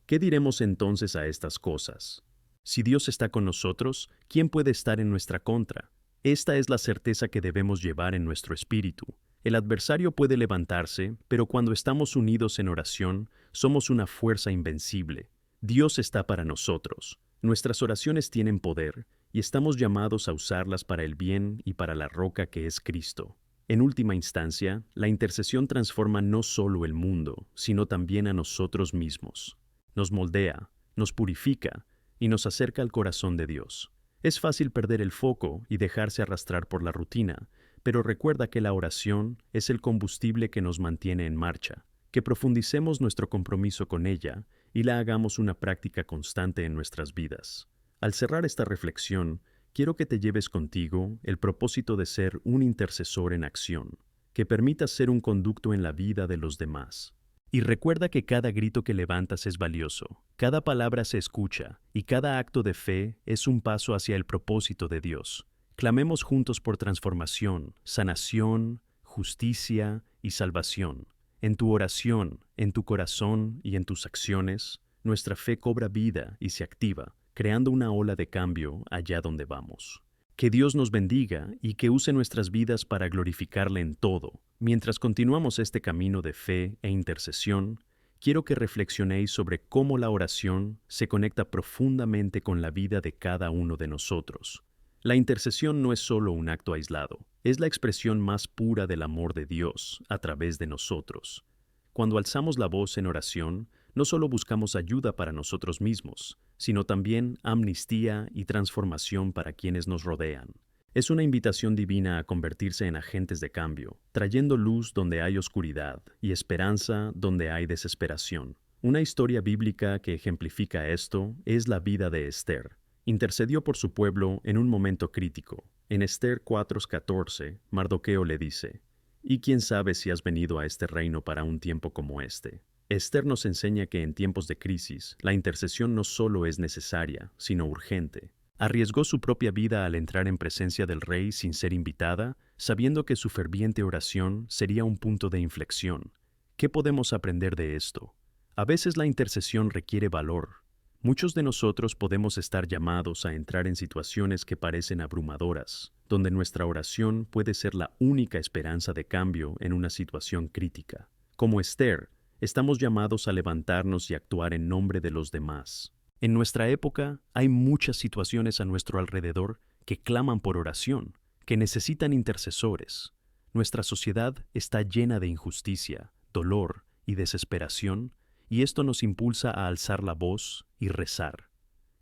¿Qué diremos entonces a estas cosas? Si Dios está con nosotros, ¿quién puede estar en nuestra contra? Esta es la certeza que debemos llevar en nuestro espíritu. El adversario puede levantarse, pero cuando estamos unidos en oración, somos una fuerza invencible. Dios está para nosotros. Nuestras oraciones tienen poder, y estamos llamados a usarlas para el bien y para la roca que es Cristo. En última instancia, la intercesión transforma no solo el mundo, sino también a nosotros mismos. Nos moldea, nos purifica y nos acerca al corazón de Dios. Es fácil perder el foco y dejarse arrastrar por la rutina, pero recuerda que la oración es el combustible que nos mantiene en marcha, que profundicemos nuestro compromiso con ella y la hagamos una práctica constante en nuestras vidas. Al cerrar esta reflexión, quiero que te lleves contigo el propósito de ser un intercesor en acción, que permitas ser un conducto en la vida de los demás. Y recuerda que cada grito que levantas es valioso, cada palabra se escucha y cada acto de fe es un paso hacia el propósito de Dios. Clamemos juntos por transformación, sanación, justicia y salvación. En tu oración, en tu corazón y en tus acciones, nuestra fe cobra vida y se activa, creando una ola de cambio allá donde vamos. Que Dios nos bendiga y que use nuestras vidas para glorificarle en todo. Mientras continuamos este camino de fe e intercesión, quiero que reflexionéis sobre cómo la oración se conecta profundamente con la vida de cada uno de nosotros. La intercesión no es solo un acto aislado, es la expresión más pura del amor de Dios a través de nosotros. Cuando alzamos la voz en oración, no solo buscamos ayuda para nosotros mismos, sino también amnistía y transformación para quienes nos rodean. Es una invitación divina a convertirse en agentes de cambio, trayendo luz donde hay oscuridad y esperanza donde hay desesperación. Una historia bíblica que ejemplifica esto es la vida de Esther. Intercedió por su pueblo en un momento crítico. En Esther 4:14, Mardoqueo le dice: «¿Y quién sabe si has venido a este reino para un tiempo como este?». Esther nos enseña que en tiempos de crisis, la intercesión no solo es necesaria, sino urgente. Arriesgó su propia vida al entrar en presencia del rey sin ser invitada, sabiendo que su ferviente oración sería un punto de inflexión. ¿Qué podemos aprender de esto? A veces la intercesión requiere valor. Muchos de nosotros podemos estar llamados a entrar en situaciones que parecen abrumadoras, donde nuestra oración puede ser la única esperanza de cambio en una situación crítica. Como Esther, estamos llamados a levantarnos y actuar en nombre de los demás. En nuestra época hay muchas situaciones a nuestro alrededor que claman por oración, que necesitan intercesores. Nuestra sociedad está llena de injusticia, dolor y desesperación, y esto nos impulsa a alzar la voz y rezar.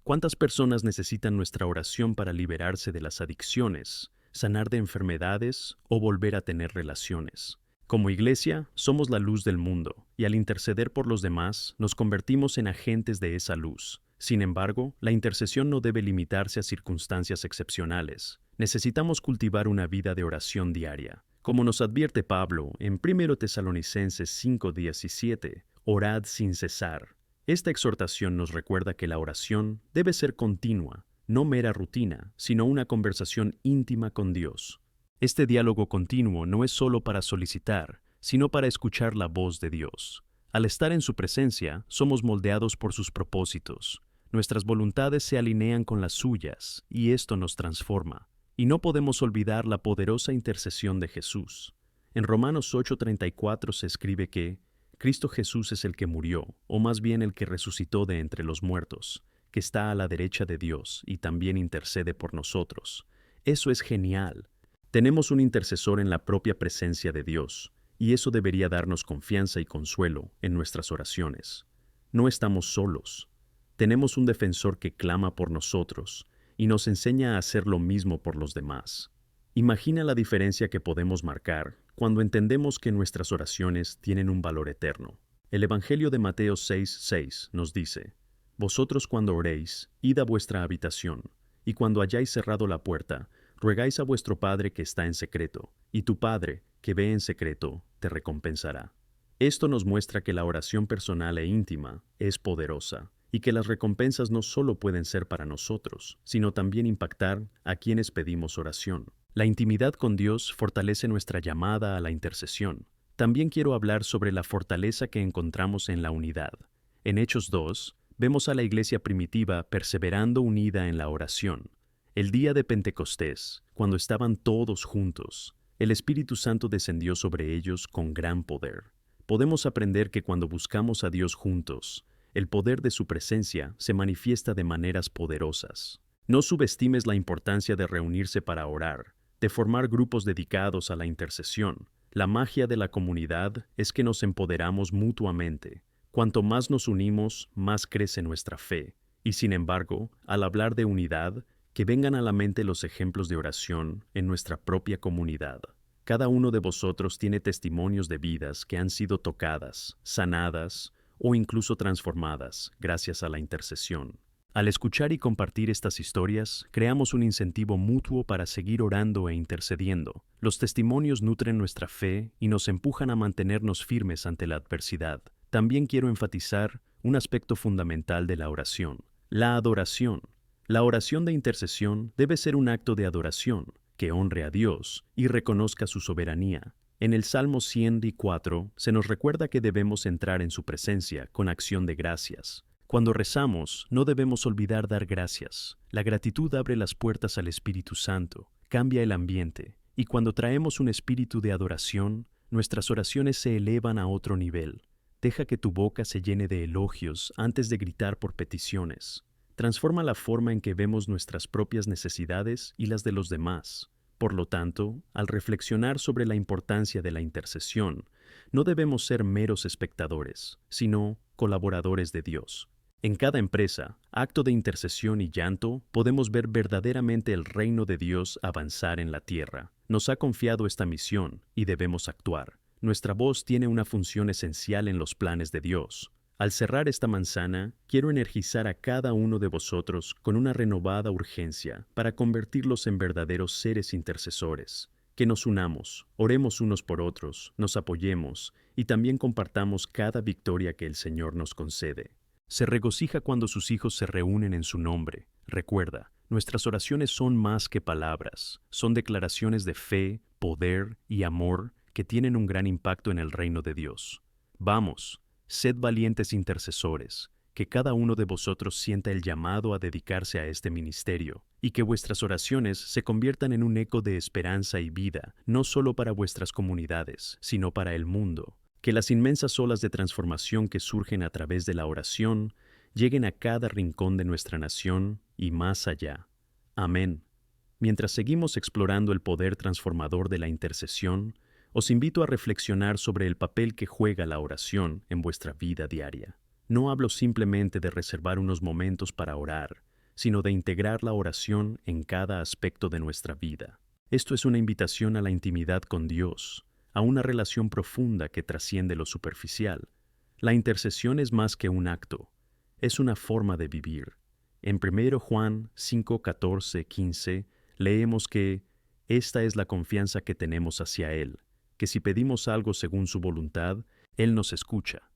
¿Cuántas personas necesitan nuestra oración para liberarse de las adicciones, sanar de enfermedades o volver a tener relaciones? Como iglesia, somos la luz del mundo, y al interceder por los demás, nos convertimos en agentes de esa luz. Sin embargo, la intercesión no debe limitarse a circunstancias excepcionales. Necesitamos cultivar una vida de oración diaria. Como nos advierte Pablo en 1 Tesalonicenses 5:17, orad sin cesar. Esta exhortación nos recuerda que la oración debe ser continua, no mera rutina, sino una conversación íntima con Dios. Este diálogo continuo no es solo para solicitar, sino para escuchar la voz de Dios. Al estar en su presencia, somos moldeados por sus propósitos. Nuestras voluntades se alinean con las suyas, y esto nos transforma. Y no podemos olvidar la poderosa intercesión de Jesús. En Romanos 8:34 se escribe que Cristo Jesús es el que murió, o más bien el que resucitó de entre los muertos, que está a la derecha de Dios y también intercede por nosotros. Eso es genial. Tenemos un intercesor en la propia presencia de Dios, y eso debería darnos confianza y consuelo en nuestras oraciones. No estamos solos. Tenemos un defensor que clama por nosotros y nos enseña a hacer lo mismo por los demás. Imagina la diferencia que podemos marcar cuando entendemos que nuestras oraciones tienen un valor eterno. El Evangelio de Mateo 6:6 nos dice: «Vosotros cuando oréis, id a vuestra habitación, y cuando hayáis cerrado la puerta, ruegáis a vuestro Padre que está en secreto, y tu Padre, que ve en secreto, te recompensará». Esto nos muestra que la oración personal e íntima es poderosa, y que las recompensas no solo pueden ser para nosotros, sino también impactar a quienes pedimos oración. La intimidad con Dios fortalece nuestra llamada a la intercesión. También quiero hablar sobre la fortaleza que encontramos en la unidad. En Hechos 2, vemos a la iglesia primitiva perseverando unida en la oración. El día de Pentecostés, cuando estaban todos juntos, el Espíritu Santo descendió sobre ellos con gran poder. Podemos aprender que cuando buscamos a Dios juntos, el poder de su presencia se manifiesta de maneras poderosas. No subestimes la importancia de reunirse para orar, de formar grupos dedicados a la intercesión. La magia de la comunidad es que nos empoderamos mutuamente. Cuanto más nos unimos, más crece nuestra fe. Y sin embargo, al hablar de unidad, que vengan a la mente los ejemplos de oración en nuestra propia comunidad. Cada uno de vosotros tiene testimonios de vidas que han sido tocadas, sanadas o incluso transformadas gracias a la intercesión. Al escuchar y compartir estas historias, creamos un incentivo mutuo para seguir orando e intercediendo. Los testimonios nutren nuestra fe y nos empujan a mantenernos firmes ante la adversidad. También quiero enfatizar un aspecto fundamental de la oración: la adoración. La oración de intercesión debe ser un acto de adoración que honre a Dios y reconozca su soberanía. En el Salmo 104 se nos recuerda que debemos entrar en su presencia con acción de gracias. Cuando rezamos, no debemos olvidar dar gracias. La gratitud abre las puertas al Espíritu Santo, cambia el ambiente, y cuando traemos un espíritu de adoración, nuestras oraciones se elevan a otro nivel. Deja que tu boca se llene de elogios antes de gritar por peticiones. Transforma la forma en que vemos nuestras propias necesidades y las de los demás. Por lo tanto, al reflexionar sobre la importancia de la intercesión, no debemos ser meros espectadores, sino colaboradores de Dios. En cada empresa, acto de intercesión y llanto, podemos ver verdaderamente el reino de Dios avanzar en la tierra. Nos ha confiado esta misión y debemos actuar. Nuestra voz tiene una función esencial en los planes de Dios. Al cerrar esta manzana, quiero energizar a cada uno de vosotros con una renovada urgencia para convertirlos en verdaderos seres intercesores. Que nos unamos, oremos unos por otros, nos apoyemos y también compartamos cada victoria que el Señor nos concede. Se regocija cuando sus hijos se reúnen en su nombre. Recuerda, nuestras oraciones son más que palabras, son declaraciones de fe, poder y amor que tienen un gran impacto en el reino de Dios. Vamos, sed valientes intercesores, que cada uno de vosotros sienta el llamado a dedicarse a este ministerio, y que vuestras oraciones se conviertan en un eco de esperanza y vida, no solo para vuestras comunidades, sino para el mundo. Que las inmensas olas de transformación que surgen a través de la oración lleguen a cada rincón de nuestra nación y más allá. Amén. Mientras seguimos explorando el poder transformador de la intercesión, os invito a reflexionar sobre el papel que juega la oración en vuestra vida diaria. No hablo simplemente de reservar unos momentos para orar, sino de integrar la oración en cada aspecto de nuestra vida. Esto es una invitación a la intimidad con Dios, a una relación profunda que trasciende lo superficial. La intercesión es más que un acto, es una forma de vivir. En 1 Juan 5, 14, 15 leemos que esta es la confianza que tenemos hacia Él, que si pedimos algo según su voluntad, Él nos escucha.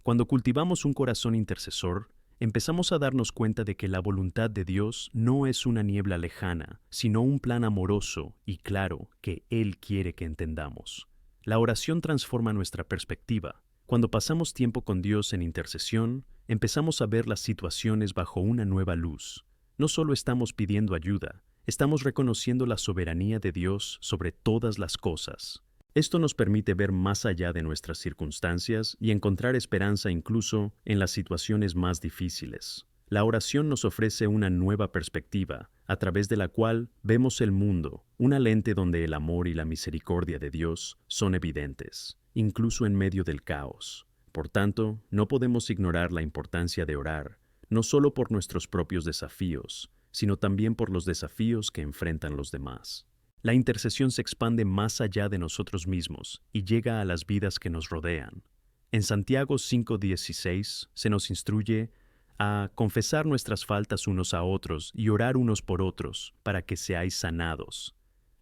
Cuando cultivamos un corazón intercesor, empezamos a darnos cuenta de que la voluntad de Dios no es una niebla lejana, sino un plan amoroso y claro que Él quiere que entendamos. La oración transforma nuestra perspectiva. Cuando pasamos tiempo con Dios en intercesión, empezamos a ver las situaciones bajo una nueva luz. No solo estamos pidiendo ayuda, estamos reconociendo la soberanía de Dios sobre todas las cosas. Esto nos permite ver más allá de nuestras circunstancias y encontrar esperanza incluso en las situaciones más difíciles. La oración nos ofrece una nueva perspectiva, a través de la cual vemos el mundo, una lente donde el amor y la misericordia de Dios son evidentes, incluso en medio del caos. Por tanto, no podemos ignorar la importancia de orar, no solo por nuestros propios desafíos, sino también por los desafíos que enfrentan los demás. La intercesión se expande más allá de nosotros mismos y llega a las vidas que nos rodean. En Santiago 5:16 se nos instruye a confesar nuestras faltas unos a otros y orar unos por otros para que seáis sanados.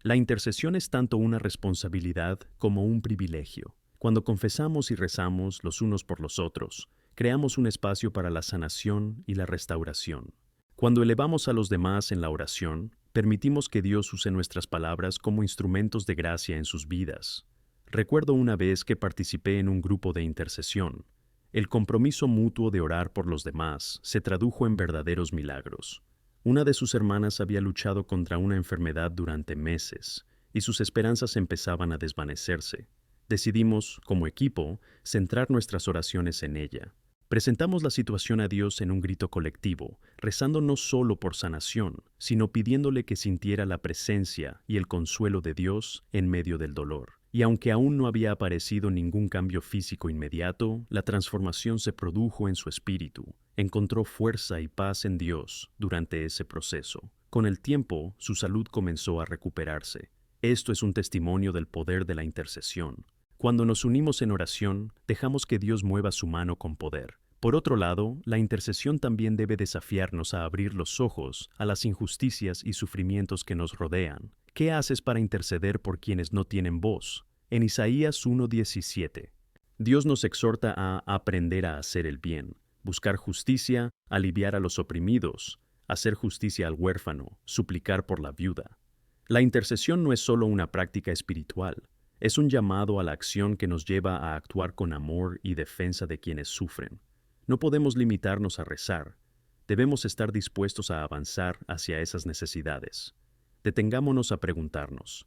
La intercesión es tanto una responsabilidad como un privilegio. Cuando confesamos y rezamos los unos por los otros, creamos un espacio para la sanación y la restauración. Cuando elevamos a los demás en la oración, permitimos que Dios use nuestras palabras como instrumentos de gracia en sus vidas. Recuerdo una vez que participé en un grupo de intercesión. El compromiso mutuo de orar por los demás se tradujo en verdaderos milagros. Una de sus hermanas había luchado contra una enfermedad durante meses y sus esperanzas empezaban a desvanecerse. Decidimos, como equipo, centrar nuestras oraciones en ella. Presentamos la situación a Dios en un grito colectivo, rezando no solo por sanación, sino pidiéndole que sintiera la presencia y el consuelo de Dios en medio del dolor. Y aunque aún no había aparecido ningún cambio físico inmediato, la transformación se produjo en su espíritu. Encontró fuerza y paz en Dios durante ese proceso. Con el tiempo, su salud comenzó a recuperarse. Esto es un testimonio del poder de la intercesión. Cuando nos unimos en oración, dejamos que Dios mueva su mano con poder. Por otro lado, la intercesión también debe desafiarnos a abrir los ojos a las injusticias y sufrimientos que nos rodean. ¿Qué haces para interceder por quienes no tienen voz? En Isaías 1:17, Dios nos exhorta a aprender a hacer el bien, buscar justicia, aliviar a los oprimidos, hacer justicia al huérfano, suplicar por la viuda. La intercesión no es solo una práctica espiritual, es un llamado a la acción que nos lleva a actuar con amor y defensa de quienes sufren. No podemos limitarnos a rezar, debemos estar dispuestos a avanzar hacia esas necesidades. Detengámonos a preguntarnos,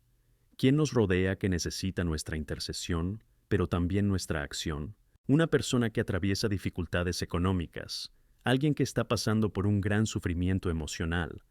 ¿quién nos rodea que necesita nuestra intercesión, pero también nuestra acción? Una persona que atraviesa dificultades económicas, alguien que está pasando por un gran sufrimiento emocional,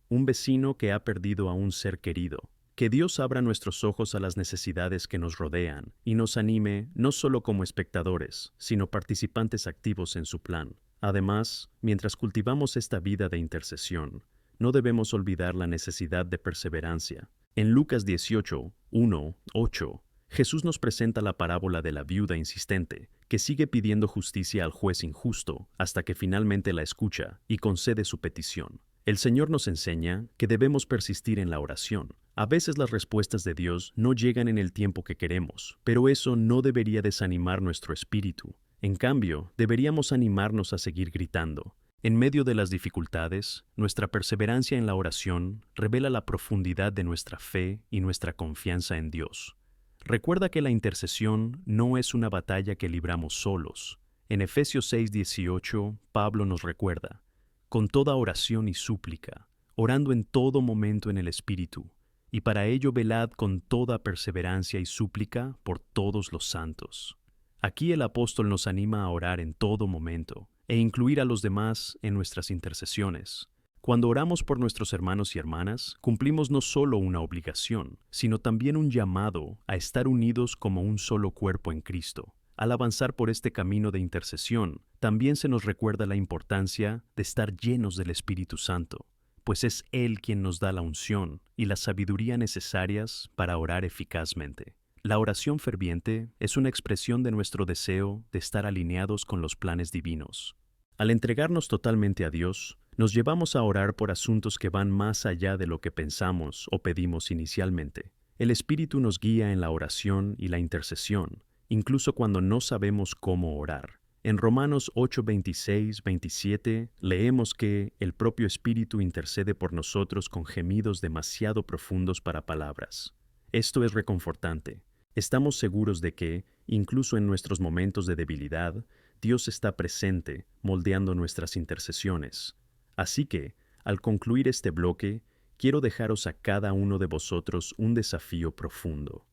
un vecino que ha perdido a un ser querido. Que Dios abra nuestros ojos a las necesidades que nos rodean y nos anime no solo como espectadores, sino participantes activos en su plan. Además, mientras cultivamos esta vida de intercesión, no debemos olvidar la necesidad de perseverancia. En Lucas 18:1-8, Jesús nos presenta la parábola de la viuda insistente, que sigue pidiendo justicia al juez injusto hasta que finalmente la escucha y concede su petición. El Señor nos enseña que debemos persistir en la oración. A veces las respuestas de Dios no llegan en el tiempo que queremos, pero eso no debería desanimar nuestro espíritu. En cambio, deberíamos animarnos a seguir gritando. En medio de las dificultades, nuestra perseverancia en la oración revela la profundidad de nuestra fe y nuestra confianza en Dios. Recuerda que la intercesión no es una batalla que libramos solos. En Efesios 6:18, Pablo nos recuerda: con toda oración y súplica, orando en todo momento en el Espíritu, y para ello velad con toda perseverancia y súplica por todos los santos. Aquí el apóstol nos anima a orar en todo momento e incluir a los demás en nuestras intercesiones. Cuando oramos por nuestros hermanos y hermanas, cumplimos no solo una obligación, sino también un llamado a estar unidos como un solo cuerpo en Cristo. Al avanzar por este camino de intercesión, también se nos recuerda la importancia de estar llenos del Espíritu Santo, pues es Él quien nos da la unción y la sabiduría necesarias para orar eficazmente. La oración ferviente es una expresión de nuestro deseo de estar alineados con los planes divinos. Al entregarnos totalmente a Dios, nos llevamos a orar por asuntos que van más allá de lo que pensamos o pedimos inicialmente. El Espíritu nos guía en la oración y la intercesión, incluso cuando no sabemos cómo orar. En Romanos 8:26-27 leemos que el propio Espíritu intercede por nosotros con gemidos demasiado profundos para palabras. Esto es reconfortante. Estamos seguros de que, incluso en nuestros momentos de debilidad, Dios está presente, moldeando nuestras intercesiones. Así que, al concluir este bloque, quiero dejaros a cada uno de vosotros un desafío profundo.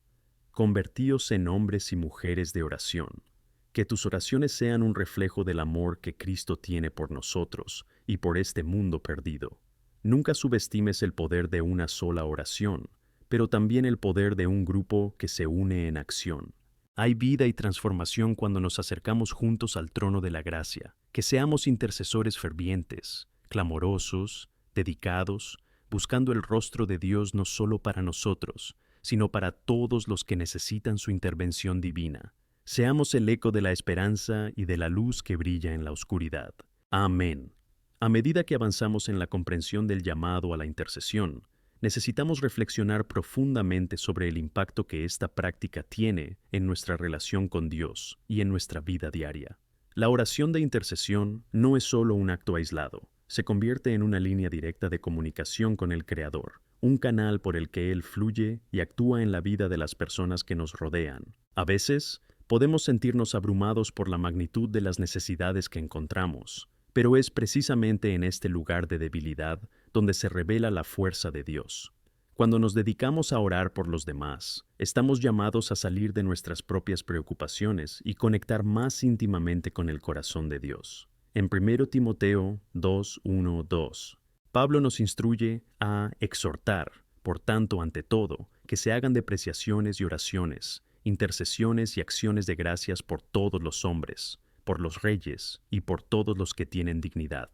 Convertíos en hombres y mujeres de oración. Que tus oraciones sean un reflejo del amor que Cristo tiene por nosotros y por este mundo perdido. Nunca subestimes el poder de una sola oración, pero también el poder de un grupo que se une en acción. Hay vida y transformación cuando nos acercamos juntos al trono de la gracia. Que seamos intercesores fervientes, clamorosos, dedicados, buscando el rostro de Dios no solo para nosotros, sino para todos los que necesitan su intervención divina. Seamos el eco de la esperanza y de la luz que brilla en la oscuridad. Amén. A medida que avanzamos en la comprensión del llamado a la intercesión, necesitamos reflexionar profundamente sobre el impacto que esta práctica tiene en nuestra relación con Dios y en nuestra vida diaria. La oración de intercesión no es solo un acto aislado, se convierte en una línea directa de comunicación con el Creador, un canal por el que Él fluye y actúa en la vida de las personas que nos rodean. A veces, podemos sentirnos abrumados por la magnitud de las necesidades que encontramos, pero es precisamente en este lugar de debilidad donde se revela la fuerza de Dios. Cuando nos dedicamos a orar por los demás, estamos llamados a salir de nuestras propias preocupaciones y conectar más íntimamente con el corazón de Dios. En 1 Timoteo 2:1-2, Pablo nos instruye a exhortar, por tanto, ante todo, que se hagan depreciaciones y oraciones, intercesiones y acciones de gracias por todos los hombres, por los reyes y por todos los que tienen dignidad.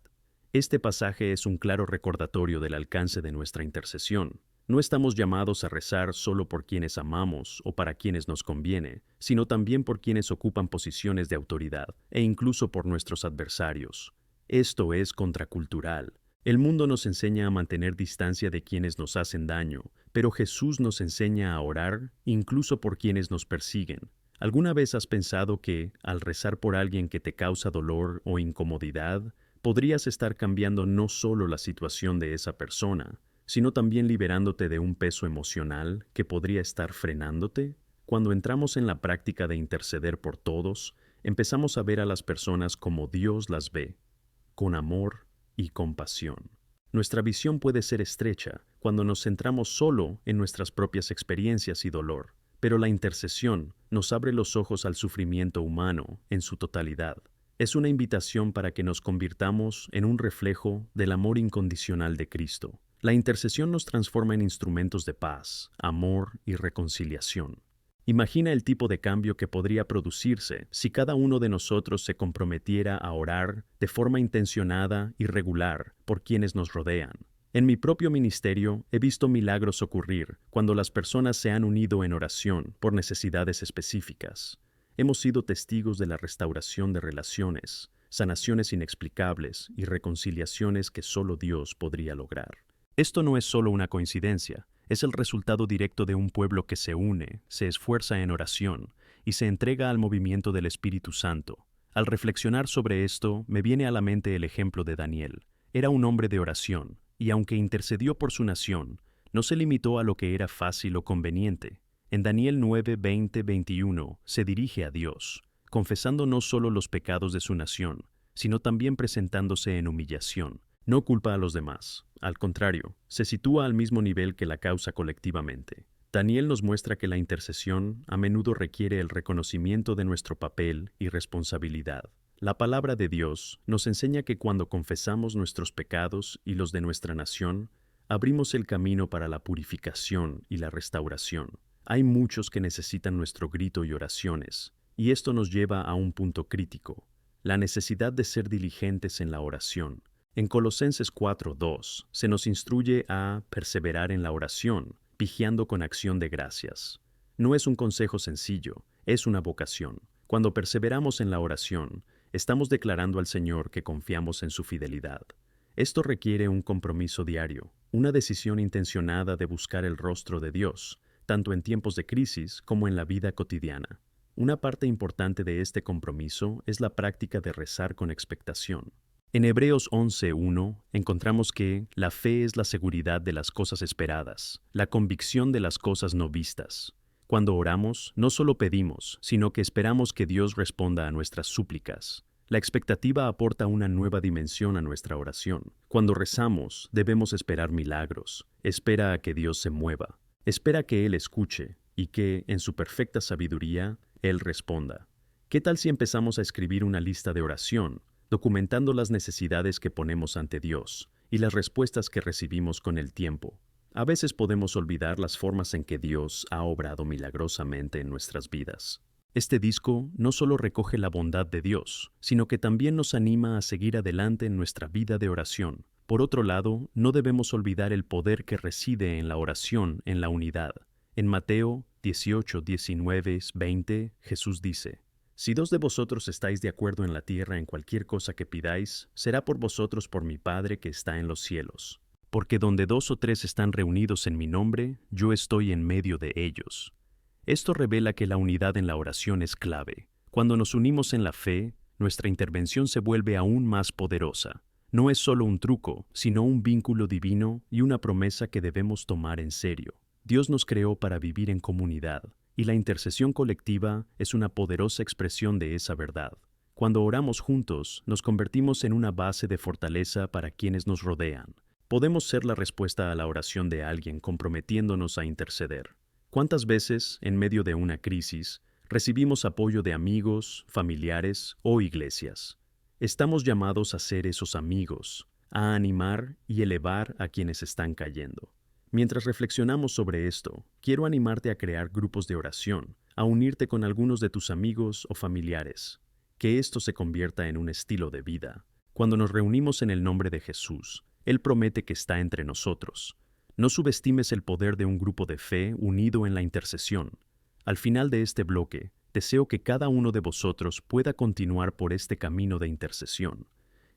Este pasaje es un claro recordatorio del alcance de nuestra intercesión. No estamos llamados a rezar solo por quienes amamos o para quienes nos conviene, sino también por quienes ocupan posiciones de autoridad e incluso por nuestros adversarios. Esto es contracultural. El mundo nos enseña a mantener distancia de quienes nos hacen daño, pero Jesús nos enseña a orar incluso por quienes nos persiguen. ¿Alguna vez has pensado que, al rezar por alguien que te causa dolor o incomodidad, podrías estar cambiando no solo la situación de esa persona, sino también liberándote de un peso emocional que podría estar frenándote? Cuando entramos en la práctica de interceder por todos, empezamos a ver a las personas como Dios las ve, con amor y compasión. Nuestra visión puede ser estrecha cuando nos centramos solo en nuestras propias experiencias y dolor, pero la intercesión nos abre los ojos al sufrimiento humano en su totalidad. Es una invitación para que nos convirtamos en un reflejo del amor incondicional de Cristo. La intercesión nos transforma en instrumentos de paz, amor y reconciliación. Imagina el tipo de cambio que podría producirse si cada uno de nosotros se comprometiera a orar de forma intencionada y regular por quienes nos rodean. En mi propio ministerio he visto milagros ocurrir cuando las personas se han unido en oración por necesidades específicas. Hemos sido testigos de la restauración de relaciones, sanaciones inexplicables y reconciliaciones que solo Dios podría lograr. Esto no es solo una coincidencia, es el resultado directo de un pueblo que se une, se esfuerza en oración y se entrega al movimiento del Espíritu Santo. Al reflexionar sobre esto, me viene a la mente el ejemplo de Daniel. Era un hombre de oración, y aunque intercedió por su nación, no se limitó a lo que era fácil o conveniente. En Daniel 9:20-21 se dirige a Dios, confesando no solo los pecados de su nación, sino también presentándose en humillación. No culpa a los demás, al contrario, se sitúa al mismo nivel que la causa colectivamente. Daniel nos muestra que la intercesión a menudo requiere el reconocimiento de nuestro papel y responsabilidad. La palabra de Dios nos enseña que cuando confesamos nuestros pecados y los de nuestra nación, abrimos el camino para la purificación y la restauración. Hay muchos que necesitan nuestro grito y oraciones, y esto nos lleva a un punto crítico, la necesidad de ser diligentes en la oración. En Colosenses 4:2 se nos instruye a perseverar en la oración, vigiando con acción de gracias. No es un consejo sencillo, es una vocación. Cuando perseveramos en la oración, estamos declarando al Señor que confiamos en su fidelidad. Esto requiere un compromiso diario, una decisión intencionada de buscar el rostro de Dios, tanto en tiempos de crisis como en la vida cotidiana. Una parte importante de este compromiso es la práctica de rezar con expectación. En Hebreos 11:1 encontramos que la fe es la seguridad de las cosas esperadas, la convicción de las cosas no vistas. Cuando oramos, no solo pedimos, sino que esperamos que Dios responda a nuestras súplicas. La expectativa aporta una nueva dimensión a nuestra oración. Cuando rezamos, debemos esperar milagros. Espera a que Dios se mueva. Espera que Él escuche y que, en su perfecta sabiduría, Él responda. ¿Qué tal si empezamos a escribir una lista de oración, documentando las necesidades que ponemos ante Dios y las respuestas que recibimos con el tiempo? A veces podemos olvidar las formas en que Dios ha obrado milagrosamente en nuestras vidas. Este disco no solo recoge la bondad de Dios, sino que también nos anima a seguir adelante en nuestra vida de oración. Por otro lado, no debemos olvidar el poder que reside en la oración en la unidad. En Mateo 18:19-20, Jesús dice: Si 2 de vosotros estáis de acuerdo en la tierra en cualquier cosa que pidáis, será por vosotros por mi Padre que está en los cielos. Porque donde 2 o 3 están reunidos en mi nombre, yo estoy en medio de ellos. Esto revela que la unidad en la oración es clave. Cuando nos unimos en la fe, nuestra intervención se vuelve aún más poderosa. No es solo un truco, sino un vínculo divino y una promesa que debemos tomar en serio. Dios nos creó para vivir en comunidad, y la intercesión colectiva es una poderosa expresión de esa verdad. Cuando oramos juntos, nos convertimos en una base de fortaleza para quienes nos rodean. Podemos ser la respuesta a la oración de alguien comprometiéndonos a interceder. ¿Cuántas veces, en medio de una crisis, recibimos apoyo de amigos, familiares o iglesias? Estamos llamados a ser esos amigos, a animar y elevar a quienes están cayendo. Mientras reflexionamos sobre esto, quiero animarte a crear grupos de oración, a unirte con algunos de tus amigos o familiares. Que esto se convierta en un estilo de vida. Cuando nos reunimos en el nombre de Jesús, Él promete que está entre nosotros. No subestimes el poder de un grupo de fe unido en la intercesión. Al final de este bloque, deseo que cada uno de vosotros pueda continuar por este camino de intercesión,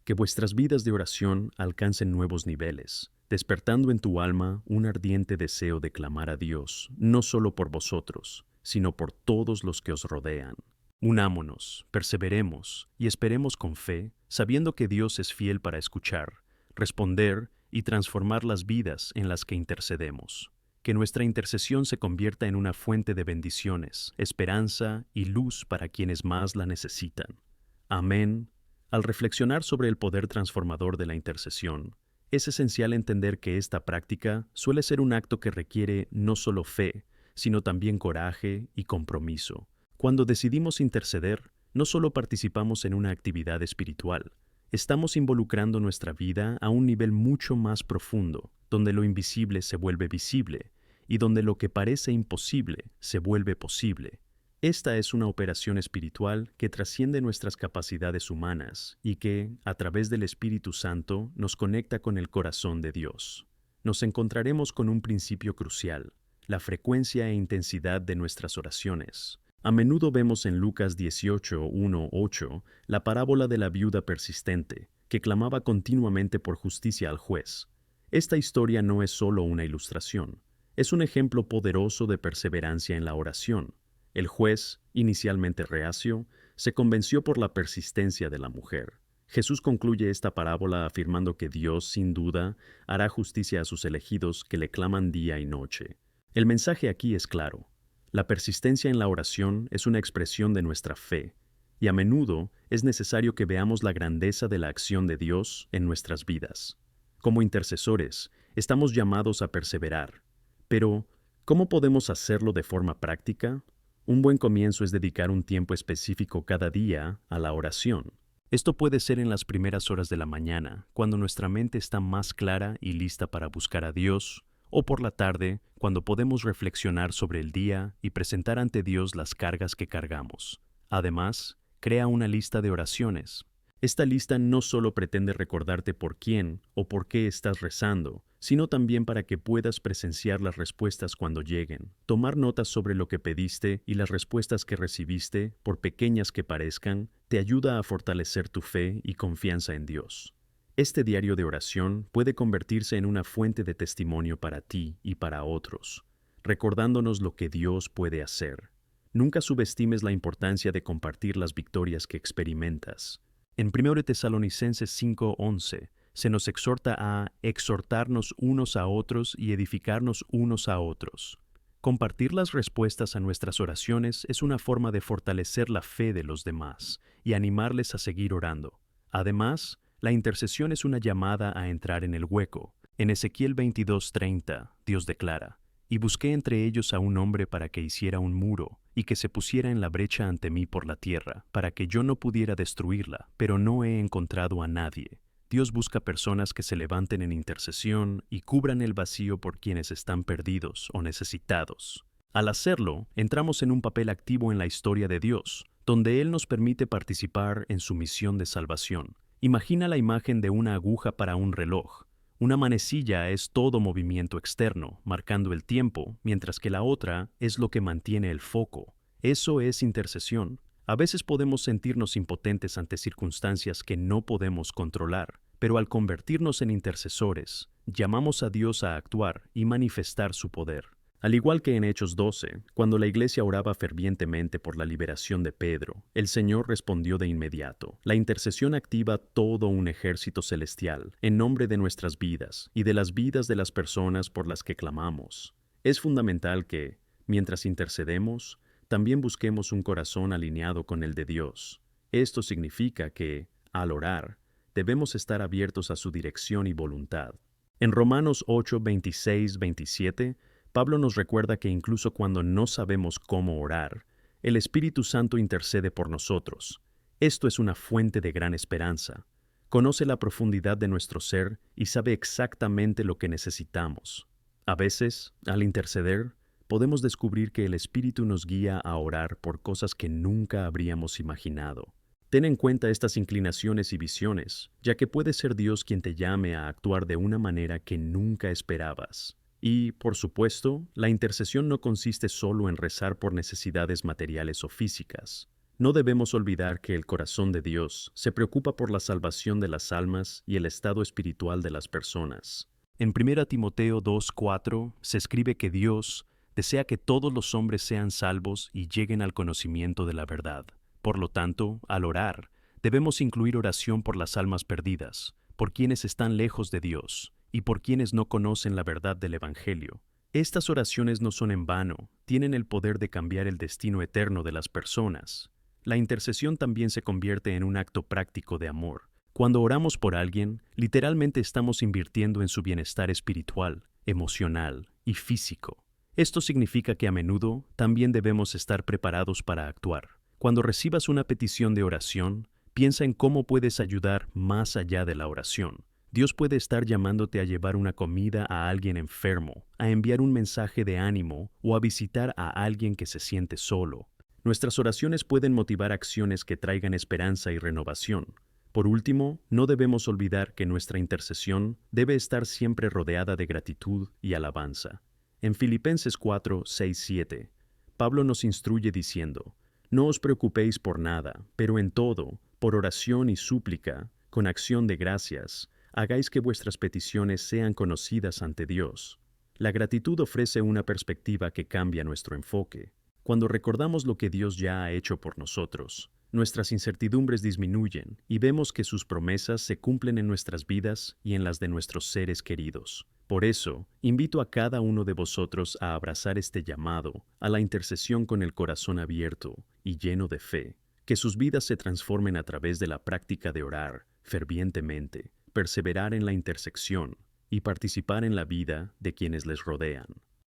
que vuestras vidas de oración alcancen nuevos niveles, despertando en tu alma un ardiente deseo de clamar a Dios, no solo por vosotros, sino por todos los que os rodean. Unámonos, perseveremos y esperemos con fe, sabiendo que Dios es fiel para escuchar, responder y transformar las vidas en las que intercedemos. Que nuestra intercesión se convierta en una fuente de bendiciones, esperanza y luz para quienes más la necesitan. Amén. Al reflexionar sobre el poder transformador de la intercesión, es esencial entender que esta práctica suele ser un acto que requiere no solo fe, sino también coraje y compromiso. Cuando decidimos interceder, no solo participamos en una actividad espiritual, estamos involucrando nuestra vida a un nivel mucho más profundo, donde lo invisible se vuelve visible y donde lo que parece imposible se vuelve posible. Esta es una operación espiritual que trasciende nuestras capacidades humanas y que, a través del Espíritu Santo, nos conecta con el corazón de Dios. Nos encontraremos con un principio crucial: la frecuencia e intensidad de nuestras oraciones. A menudo vemos en Lucas 18:1-8 la parábola de la viuda persistente, que clamaba continuamente por justicia al juez. Esta historia no es solo una ilustración, es un ejemplo poderoso de perseverancia en la oración. El juez, inicialmente reacio, se convenció por la persistencia de la mujer. Jesús concluye esta parábola afirmando que Dios, sin duda, hará justicia a sus elegidos que le claman día y noche. El mensaje aquí es claro. La persistencia en la oración es una expresión de nuestra fe, y a menudo es necesario que veamos la grandeza de la acción de Dios en nuestras vidas. Como intercesores, estamos llamados a perseverar. Pero, ¿cómo podemos hacerlo de forma práctica? Un buen comienzo es dedicar un tiempo específico cada día a la oración. Esto puede ser en las primeras horas de la mañana, cuando nuestra mente está más clara y lista para buscar a Dios, o por la tarde, cuando podemos reflexionar sobre el día y presentar ante Dios las cargas que cargamos. Además, crea una lista de oraciones. Esta lista no solo pretende recordarte por quién o por qué estás rezando, sino también para que puedas presenciar las respuestas cuando lleguen. Tomar notas sobre lo que pediste y las respuestas que recibiste, por pequeñas que parezcan, te ayuda a fortalecer tu fe y confianza en Dios. Este diario de oración puede convertirse en una fuente de testimonio para ti y para otros, recordándonos lo que Dios puede hacer. Nunca subestimes la importancia de compartir las victorias que experimentas. En 1 Tesalonicenses 5:11 se nos exhorta a exhortarnos unos a otros y edificarnos unos a otros. Compartir las respuestas a nuestras oraciones es una forma de fortalecer la fe de los demás y animarles a seguir orando. Además, la intercesión es una llamada a entrar en el hueco. En Ezequiel 22:30, Dios declara: «Y busqué entre ellos a un hombre para que hiciera un muro, y que se pusiera en la brecha ante mí por la tierra, para que yo no pudiera destruirla, pero no he encontrado a nadie». Dios busca personas que se levanten en intercesión y cubran el vacío por quienes están perdidos o necesitados. Al hacerlo, entramos en un papel activo en la historia de Dios, donde Él nos permite participar en su misión de salvación. Imagina la imagen de una aguja para un reloj. Una manecilla es todo movimiento externo, marcando el tiempo, mientras que la otra es lo que mantiene el foco. Eso es intercesión. A veces podemos sentirnos impotentes ante circunstancias que no podemos controlar, pero al convertirnos en intercesores, llamamos a Dios a actuar y manifestar su poder. Al igual que en Hechos 12, cuando la iglesia oraba fervientemente por la liberación de Pedro, el Señor respondió de inmediato. La intercesión activa todo un ejército celestial en nombre de nuestras vidas y de las vidas de las personas por las que clamamos. Es fundamental que, mientras intercedemos, también busquemos un corazón alineado con el de Dios. Esto significa que, al orar, debemos estar abiertos a su dirección y voluntad. En Romanos 8, 26, 27, Pablo nos recuerda que incluso cuando no sabemos cómo orar, el Espíritu Santo intercede por nosotros. Esto es una fuente de gran esperanza. Conoce la profundidad de nuestro ser y sabe exactamente lo que necesitamos. A veces, al interceder, podemos descubrir que el Espíritu nos guía a orar por cosas que nunca habríamos imaginado. Ten en cuenta estas inclinaciones y visiones, ya que puede ser Dios quien te llame a actuar de una manera que nunca esperabas. Y, por supuesto, la intercesión no consiste solo en rezar por necesidades materiales o físicas. No debemos olvidar que el corazón de Dios se preocupa por la salvación de las almas y el estado espiritual de las personas. En 1 Timoteo 2:4 se escribe que Dios desea que todos los hombres sean salvos y lleguen al conocimiento de la verdad. Por lo tanto, al orar, debemos incluir oración por las almas perdidas, por quienes están lejos de Dios y por quienes no conocen la verdad del Evangelio. Estas oraciones no son en vano, tienen el poder de cambiar el destino eterno de las personas. La intercesión también se convierte en un acto práctico de amor. Cuando oramos por alguien, literalmente estamos invirtiendo en su bienestar espiritual, emocional y físico. Esto significa que a menudo también debemos estar preparados para actuar. Cuando recibas una petición de oración, piensa en cómo puedes ayudar más allá de la oración. Dios puede estar llamándote a llevar una comida a alguien enfermo, a enviar un mensaje de ánimo o a visitar a alguien que se siente solo. Nuestras oraciones pueden motivar acciones que traigan esperanza y renovación. Por último, no debemos olvidar que nuestra intercesión debe estar siempre rodeada de gratitud y alabanza. En Filipenses 4, 6, 7, Pablo nos instruye diciendo: «No os preocupéis por nada, pero en todo, por oración y súplica, con acción de gracias, hagáis que vuestras peticiones sean conocidas ante Dios». La gratitud ofrece una perspectiva que cambia nuestro enfoque. Cuando recordamos lo que Dios ya ha hecho por nosotros, nuestras incertidumbres disminuyen y vemos que sus promesas se cumplen en nuestras vidas y en las de nuestros seres queridos. Por eso, invito a cada uno de vosotros a abrazar este llamado a la intercesión con el corazón abierto y lleno de fe, que sus vidas se transformen a través de la práctica de orar fervientemente, perseverar en la intersección y participar en la vida de quienes les rodean.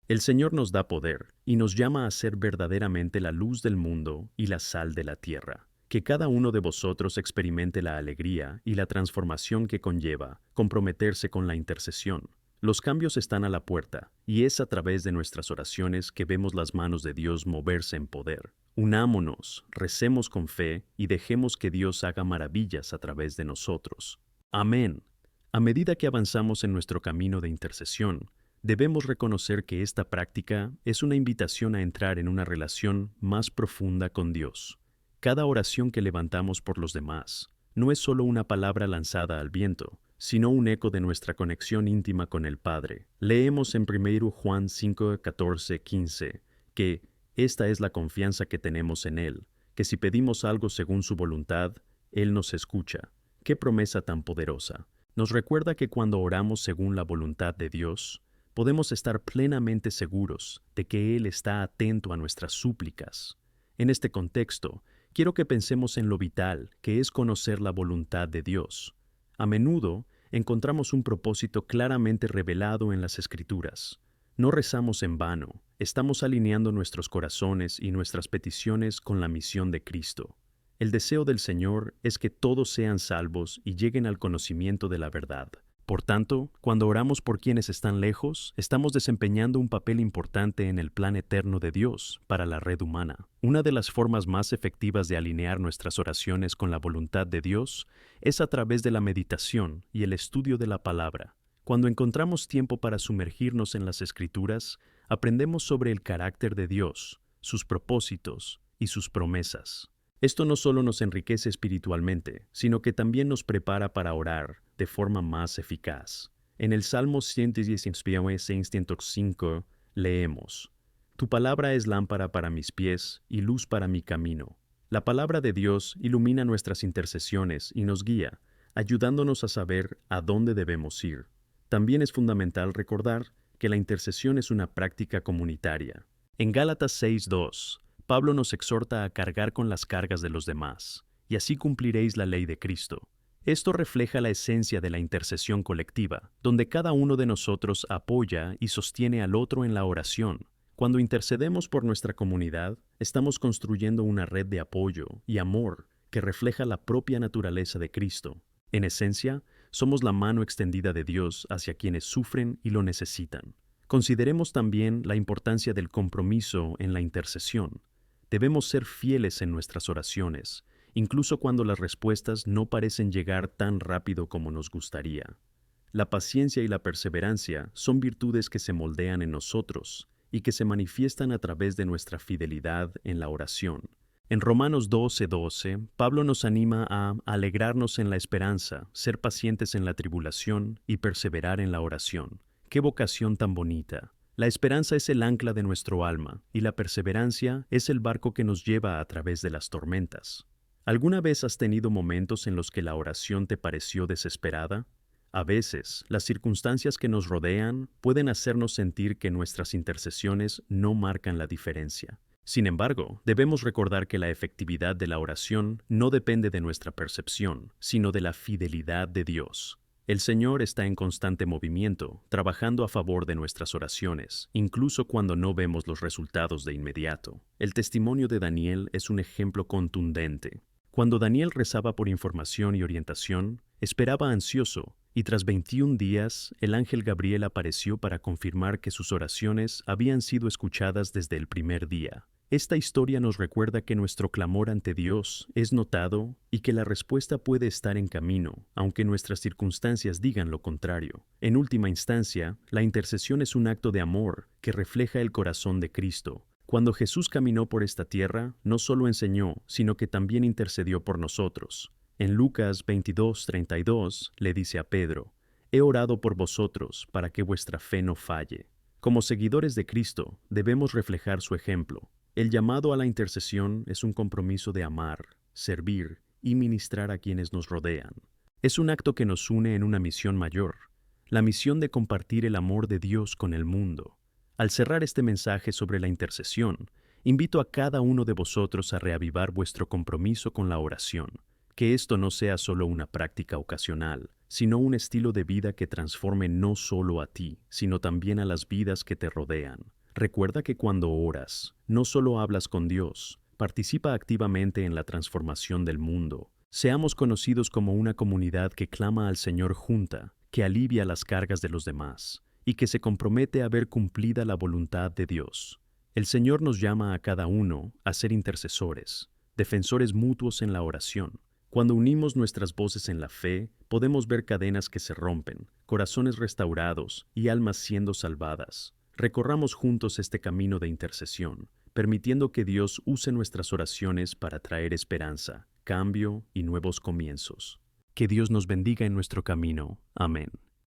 El Señor nos da poder y nos llama a ser verdaderamente la luz del mundo y la sal de la tierra. Que cada uno de vosotros experimente la alegría y la transformación que conlleva comprometerse con la intercesión. Los cambios están a la puerta, y es a través de nuestras oraciones que vemos las manos de Dios moverse en poder. Unámonos, recemos con fe y dejemos que Dios haga maravillas a través de nosotros. Amén. A medida que avanzamos en nuestro camino de intercesión, debemos reconocer que esta práctica es una invitación a entrar en una relación más profunda con Dios. Cada oración que levantamos por los demás no es solo una palabra lanzada al viento, sino un eco de nuestra conexión íntima con el Padre. Leemos en 1 Juan 5, 14, 15, que esta es la confianza que tenemos en Él, que si pedimos algo según su voluntad, Él nos escucha. ¡Qué promesa tan poderosa! Nos recuerda que cuando oramos según la voluntad de Dios, podemos estar plenamente seguros de que Él está atento a nuestras súplicas. En este contexto, quiero que pensemos en lo vital que es conocer la voluntad de Dios. A menudo encontramos un propósito claramente revelado en las Escrituras. No rezamos en vano, estamos alineando nuestros corazones y nuestras peticiones con la misión de Cristo. El deseo del Señor es que todos sean salvos y lleguen al conocimiento de la verdad. Por tanto, cuando oramos por quienes están lejos, estamos desempeñando un papel importante en el plan eterno de Dios para la red humana. Una de las formas más efectivas de alinear nuestras oraciones con la voluntad de Dios es a través de la meditación y el estudio de la palabra. Cuando encontramos tiempo para sumergirnos en las Escrituras, aprendemos sobre el carácter de Dios, sus propósitos y sus promesas. Esto no solo nos enriquece espiritualmente, sino que también nos prepara para orar de forma más eficaz. En el Salmo 119, 605, Leemos. Tu palabra es lámpara para mis pies y luz para mi camino. La palabra de Dios ilumina nuestras intercesiones y nos guía, ayudándonos a saber a dónde debemos ir. También es fundamental recordar que la intercesión es una práctica comunitaria. En Gálatas 6:2, Pablo nos exhorta a cargar con las cargas de los demás, y así cumpliréis la ley de Cristo. Esto refleja la esencia de la intercesión colectiva, donde cada uno de nosotros apoya y sostiene al otro en la oración. Cuando intercedemos por nuestra comunidad, estamos construyendo una red de apoyo y amor que refleja la propia naturaleza de Cristo. En esencia, somos la mano extendida de Dios hacia quienes sufren y lo necesitan. Consideremos también la importancia del compromiso en la intercesión. Debemos ser fieles en nuestras oraciones, incluso cuando las respuestas no parecen llegar tan rápido como nos gustaría. La paciencia y la perseverancia son virtudes que se moldean en nosotros y que se manifiestan a través de nuestra fidelidad en la oración. En Romanos 12:12, Pablo nos anima a alegrarnos en la esperanza, ser pacientes en la tribulación y perseverar en la oración. ¡Qué vocación tan bonita! La esperanza es el ancla de nuestro alma y la perseverancia es el barco que nos lleva a través de las tormentas. ¿Alguna vez has tenido momentos en los que la oración te pareció desesperada? A veces, las circunstancias que nos rodean pueden hacernos sentir que nuestras intercesiones no marcan la diferencia. Sin embargo, debemos recordar que la efectividad de la oración no depende de nuestra percepción, sino de la fidelidad de Dios. El Señor está en constante movimiento, trabajando a favor de nuestras oraciones, incluso cuando no vemos los resultados de inmediato. El testimonio de Daniel es un ejemplo contundente. Cuando Daniel rezaba por información y orientación, esperaba ansioso, y tras 21 días, el ángel Gabriel apareció para confirmar que sus oraciones habían sido escuchadas desde el primer día. Esta historia nos recuerda que nuestro clamor ante Dios es notado y que la respuesta puede estar en camino, aunque nuestras circunstancias digan lo contrario. En última instancia, la intercesión es un acto de amor que refleja el corazón de Cristo. Cuando Jesús caminó por esta tierra, no solo enseñó, sino que también intercedió por nosotros. En Lucas 22:32 le dice a Pedro: «He orado por vosotros para que vuestra fe no falle». Como seguidores de Cristo, debemos reflejar su ejemplo. El llamado a la intercesión es un compromiso de amar, servir y ministrar a quienes nos rodean. Es un acto que nos une en una misión mayor, la misión de compartir el amor de Dios con el mundo. Al cerrar este mensaje sobre la intercesión, invito a cada uno de vosotros a reavivar vuestro compromiso con la oración. Que esto no sea solo una práctica ocasional, sino un estilo de vida que transforme no solo a ti, sino también a las vidas que te rodean. Recuerda que cuando oras, no solo hablas con Dios, participa activamente en la transformación del mundo. Seamos conocidos como una comunidad que clama al Señor junta, que alivia las cargas de los demás, y que se compromete a ver cumplida la voluntad de Dios. El Señor nos llama a cada uno a ser intercesores, defensores mutuos en la oración. Cuando unimos nuestras voces en la fe, podemos ver cadenas que se rompen, corazones restaurados y almas siendo salvadas. Recorramos juntos este camino de intercesión, permitiendo que Dios use nuestras oraciones para traer esperanza, cambio y nuevos comienzos. Que Dios nos bendiga en nuestro camino. Amén.